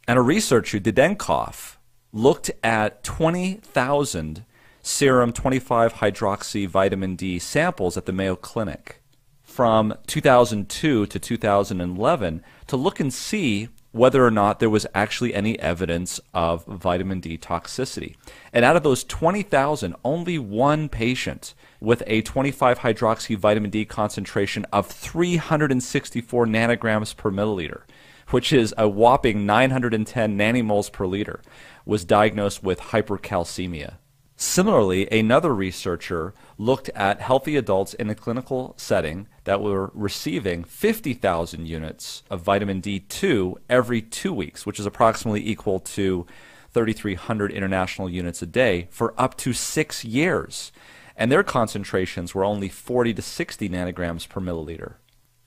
And a researcher, Didenkov, looked at 20,000 serum 25-hydroxy vitamin D samples at the Mayo Clinic from 2002 to 2011 to look and see whether or not there was actually any evidence of vitamin D toxicity. And out of those 20,000, only one patient with a 25-hydroxy vitamin D concentration of 364 nanograms per milliliter, which is a whopping 910 nanomoles per liter, was diagnosed with hypercalcemia. Similarly, another researcher looked at healthy adults in a clinical setting that were receiving 50,000 units of vitamin D2 every 2 weeks, which is approximately equal to 3,300 international units a day for up to 6 years. And their concentrations were only 40 to 60 nanograms per milliliter.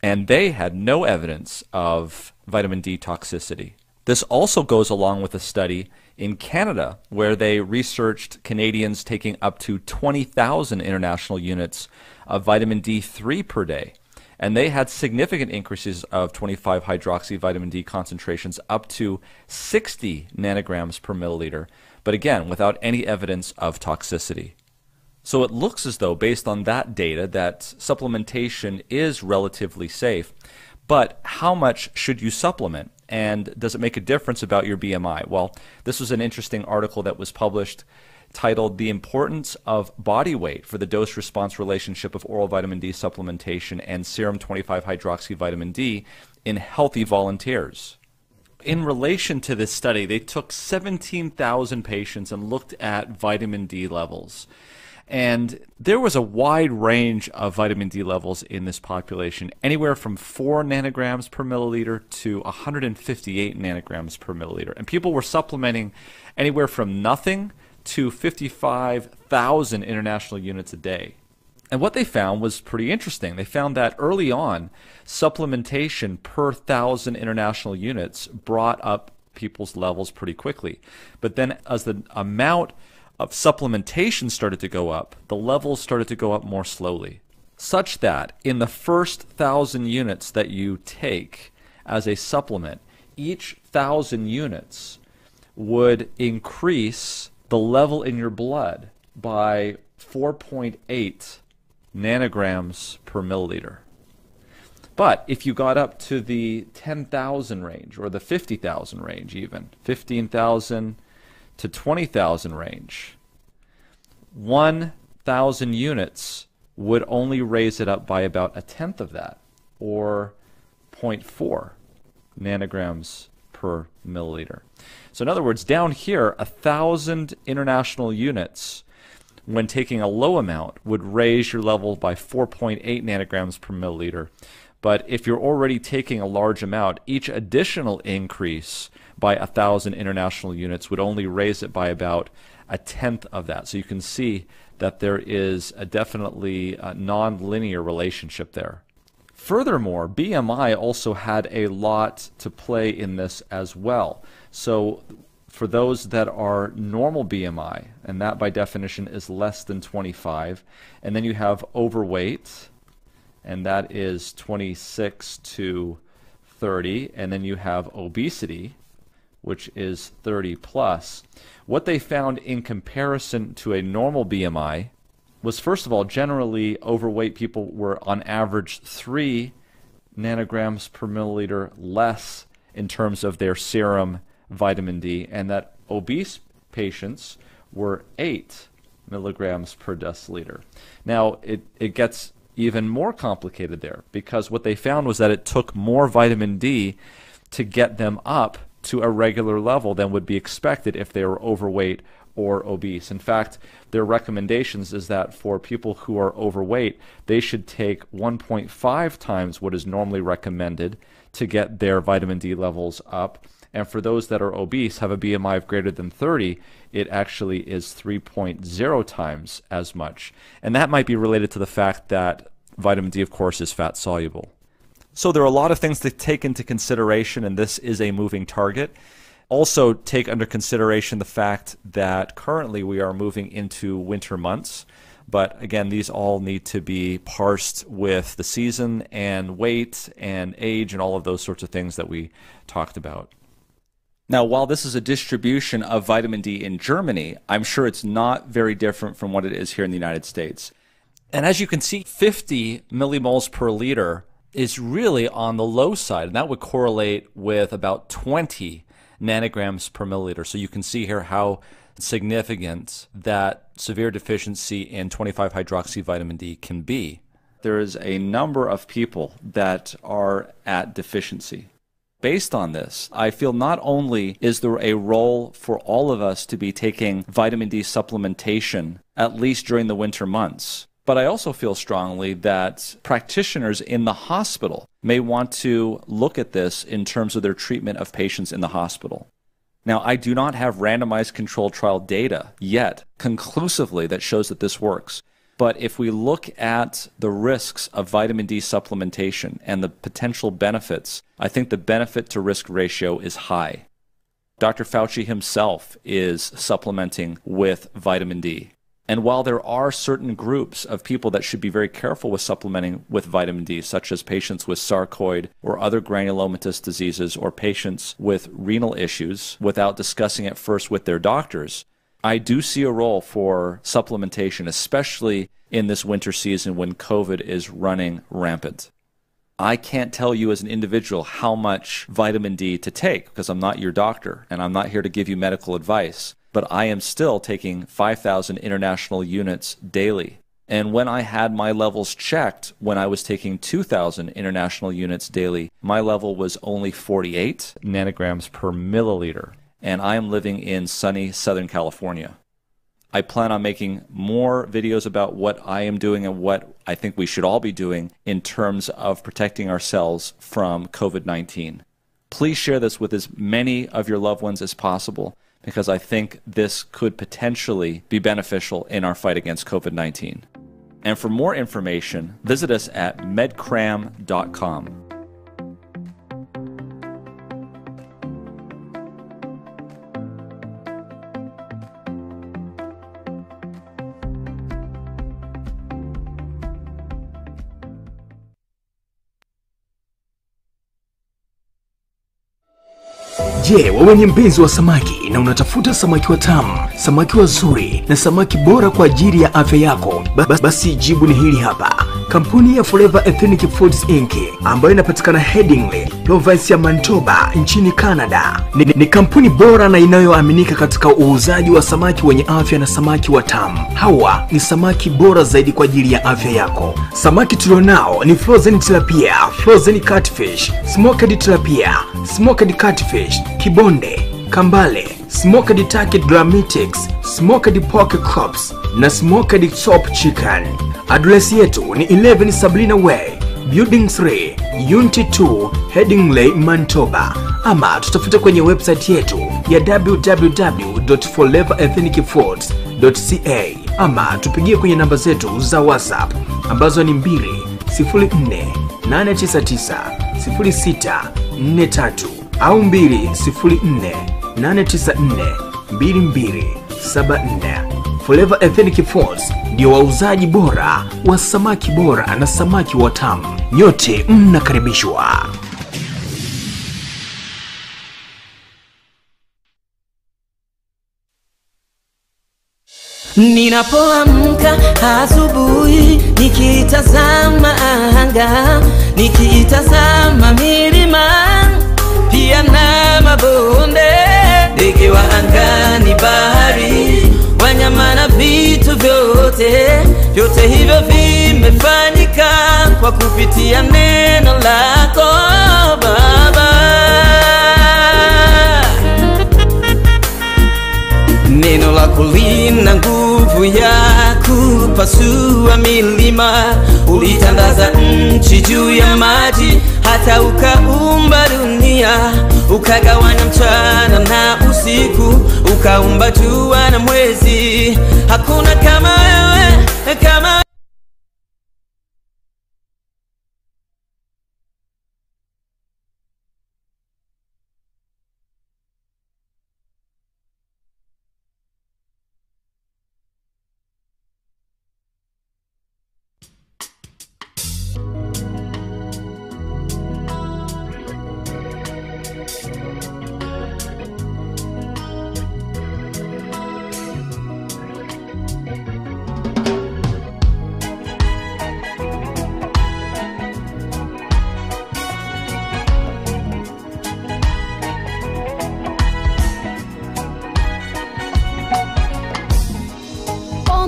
And they had no evidence of vitamin D toxicity. This also goes along with a study in Canada where they researched Canadians taking up to 20,000 international units of vitamin D3 per day. And they had significant increases of 25-hydroxy vitamin D concentrations up to 60 nanograms per milliliter, but again, without any evidence of toxicity. So it looks as though, based on that data, that supplementation is relatively safe. But how much should you supplement? And does it make a difference about your BMI? Well, this was an interesting article that was published titled "The Importance of Body Weight for the Dose-Response Relationship of Oral Vitamin D Supplementation and Serum 25-Hydroxy Vitamin D in Healthy Volunteers." In relation to this study, they took 17,000 patients and looked at vitamin D levels. And there was a wide range of vitamin D levels in this population, anywhere from 4 nanograms per milliliter to 158 nanograms per milliliter. And people were supplementing anywhere from nothing to 55,000 international units a day. And what they found was pretty interesting. They found that early on, supplementation per 1,000 international units brought up people's levels pretty quickly. But then as the amount of supplementation started to go up, the levels started to go up more slowly, such that in the first 1,000 units that you take as a supplement, each 1,000 units would increase the level in your blood by 4.8 nanograms per milliliter. But if you got up to the 10,000 range, or the 50,000 range even, 15,000 to 20,000 range, 1,000 units would only raise it up by about a tenth of that, or 0.4 nanograms per milliliter. So in other words, down here, 1,000 international units, when taking a low amount, would raise your level by 4.8 nanograms per milliliter. But if you're already taking a large amount, each additional increase by 1,000 international units would only raise it by about a tenth of that. So you can see that there is a definitely non-linear relationship there. Furthermore, BMI also had a lot to play in this as well. So for those that are normal BMI, and that by definition is less than 25, and then you have overweight, and that is 26 to 30, and then you have obesity, which is 30 plus. What they found in comparison to a normal BMI was, first of all, generally overweight people were on average 3 nanograms per milliliter less in terms of their serum vitamin D, and that obese patients were 8 milligrams per deciliter. Now, it gets even more complicated there, because what they found was that it took more vitamin D to get them up to a regular level than would be expected if they were overweight or obese. In fact, their recommendations is that for people who are overweight, they should take 1.5 times what is normally recommended to get their vitamin D levels up. And for those that are obese, have a BMI of greater than 30, it actually is 3.0 times as much. And that might be related to the fact that vitamin D, of course, is fat soluble. So there are a lot of things to take into consideration, and this is a moving target. Also take under consideration the fact that currently we are moving into winter months. But again, these all need to be parsed with the season and weight and age and all of those sorts of things that we talked about. Now, while this is a distribution of vitamin D in Germany, I'm sure it's not very different from what it is here in the United States. And as you can see, 50 millimoles per liter is really on the low side, and that would correlate with about 20 nanograms per milliliter. So you can see here how significant that severe deficiency in 25-hydroxy vitamin D can be. There is a number of people that are at deficiency. Based on this, I feel not only is there a role for all of us to be taking vitamin D supplementation, at least during the winter months, but I also feel strongly that practitioners in the hospital may want to look at this in terms of their treatment of patients in the hospital. Now, I do not have randomized controlled trial data yet conclusively that shows that this works. But if we look at the risks of vitamin D supplementation and the potential benefits, I think the benefit to risk ratio is high. Dr. Fauci himself is supplementing with vitamin D. And while there are certain groups of people that should be very careful with supplementing with vitamin D, such as patients with sarcoid or other granulomatous diseases or patients with renal issues, without discussing it first with their doctors, I do see a role for supplementation, especially in this winter season when COVID is running rampant. I can't tell you as an individual how much vitamin D to take because I'm not your doctor and I'm not here to give you medical advice. But I am still taking 5,000 international units daily. And when I had my levels checked, when I was taking 2,000 international units daily, my level was only 48 nanograms per milliliter. And I am living in sunny Southern California. I plan on making more videos about what I am doing and what I think we should all be doing in terms of protecting ourselves from COVID-19. Please share this with as many of your loved ones as possible, because I think this could potentially be beneficial in our fight against COVID-19. And for more information, visit us at medcram.com. Je, wewe ni mpenzi wa samaki na unatafuta samaki watamu, samaki wazuri na samaki bora kwa ajili ya afya yako? Basi jibu ni hili hapa. Kampuni ya Forever Ethnic Foods Inc. ambayo inapatikana Headingley, province ya Manitoba nchini Canada. Ni kampuni bora na inayoaminika katika uuzaji wa samaki wenye afya na samaki watamu. Hawa ni samaki bora zaidi kwa ajili ya afya yako. Samaki tulionao ni frozen tilapia, frozen catfish, smoked tilapia, smoked catfish, kibonde, kambale, smoked turkey dramatics, smoked pork chops na smoked top chicken. Address yetu ni 11 Sabrina Way, Building 3, Unit 2, Headingley, Manitoba. Ama tutafute kwenye website yetu ya www.foreverethnicfoods.ca. Ama tupigie kwenye namba zetu za WhatsApp ambazo ni 204-899-0643 au 204-894-2274. Forever Ethnic Foods ndio wauzaji bora wa samaki bora na samaki watamu. Nyote mnakaribishwa. Ninapoamka asubuhi, nikitazama anga, nikitazama milima, pia na mabonde, ndege wa angani, bahari, wanyama na vitu vyote, vyote hivyo vimefanyika kwa kupitia neno lako Baba. Neno lako lina nguvu ya kupasua milima, ulitandaza nchi juu ya maji, hata ukaumba dunia, ukagawanya mchana na usiku, ukaumba jua na mwezi. Hakuna kama wewe, kama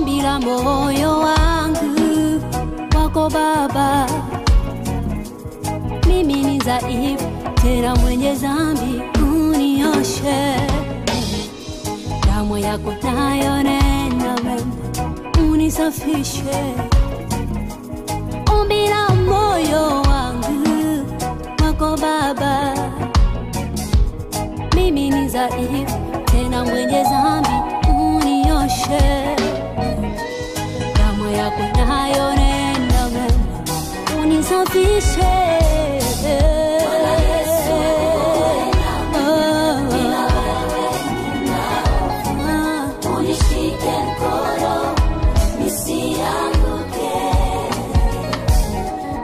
Bila moyo wangu kwako Baba, mimi ni dhaifu tena mwenye dhambi, unioshe damu yako nayo nena wema, unisafishe. Ombi la moyo wangu kwako Baba, mimi ni dhaifu tena mwenye dhambi, unioshe yako nayo nena wema, unisafishe. Unishike mkono nisianguke,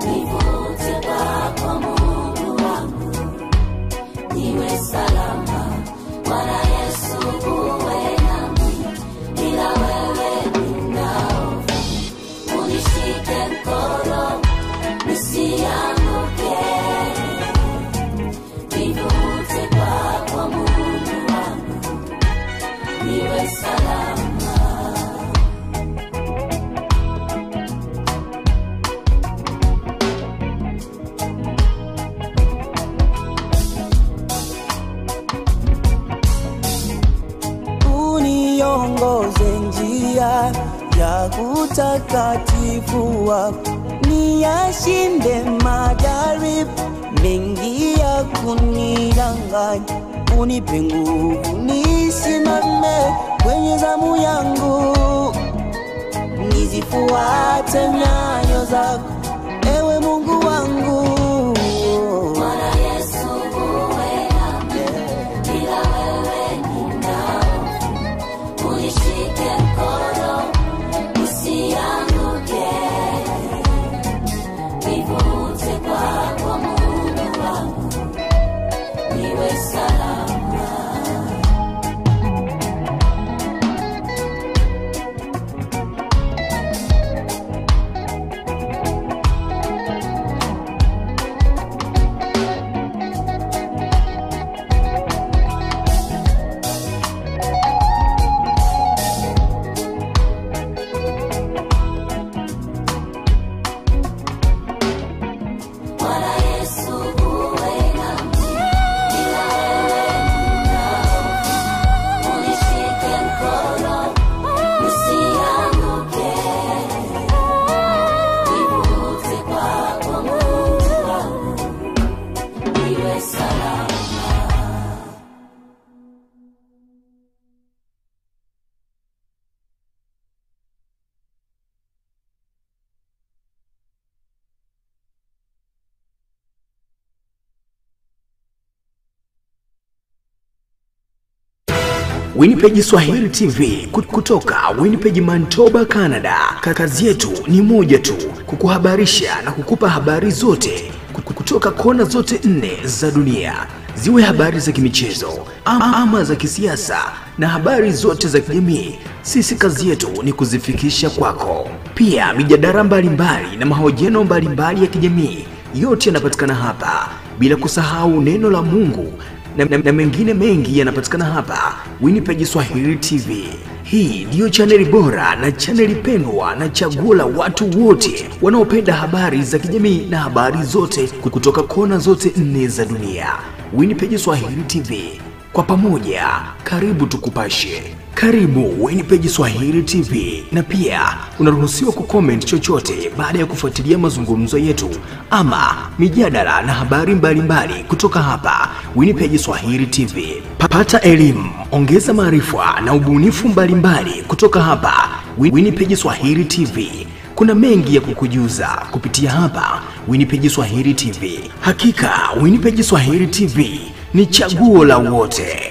nivute kwako Mungu wangu, niwe salama. Bwana Yesu uwe nami, bila wewe unishike mkono nisianguke, nivute kwako Mungu wangu, niwe salama. Uniongoze njia ya utakatifu wako, niyashinde majaribu mengi ya kunidanganya. Unipe nguvu nisimame kwenye zamu yangu, nizifuate nyayo zako ewe Mungu wangu. Bwana Yesu uwe nami, bila wewe ninao, unishike mkono nisianguke, nivute kwako Mungu wangu, niwe salama. WINNIPEG Swahili TV kutoka WINNIPEG Manitoba, Canada. Kazi yetu ni moja tu, kukuhabarisha na kukupa habari zote kutoka kona zote 4 za dunia. Ziwe habari za kimichezo ama za kisiasa na habari zote za kijamii, sisi kazi yetu ni kuzifikisha kwako. Pia mijadala mbalimbali na mahojiano mbalimbali ya kijamii, yote yanapatikana hapa, bila kusahau neno la Mungu na mengine mengi yanapatikana hapa WINNIPEG Swahili TV. Hii ndiyo chaneli bora na chaneli pendwa na chaguo la watu wote wanaopenda habari za kijamii na habari zote kutoka kona zote 4 za dunia. WINNIPEG Swahili TV, kwa pamoja, karibu tukupashe. Karibu WINNIPEG Swahili TV, na pia unaruhusiwa kucomment chochote baada ya kufuatilia mazungumzo yetu ama mijadala na habari mbalimbali kutoka hapa WINNIPEG Swahili TV. Pata elimu, ongeza maarifa na ubunifu mbalimbali kutoka hapa WINNIPEG Swahili TV. Kuna mengi ya kukujuza kupitia hapa WINNIPEG Swahili TV. Hakika WINNIPEG Swahili TV ni chaguo la wote.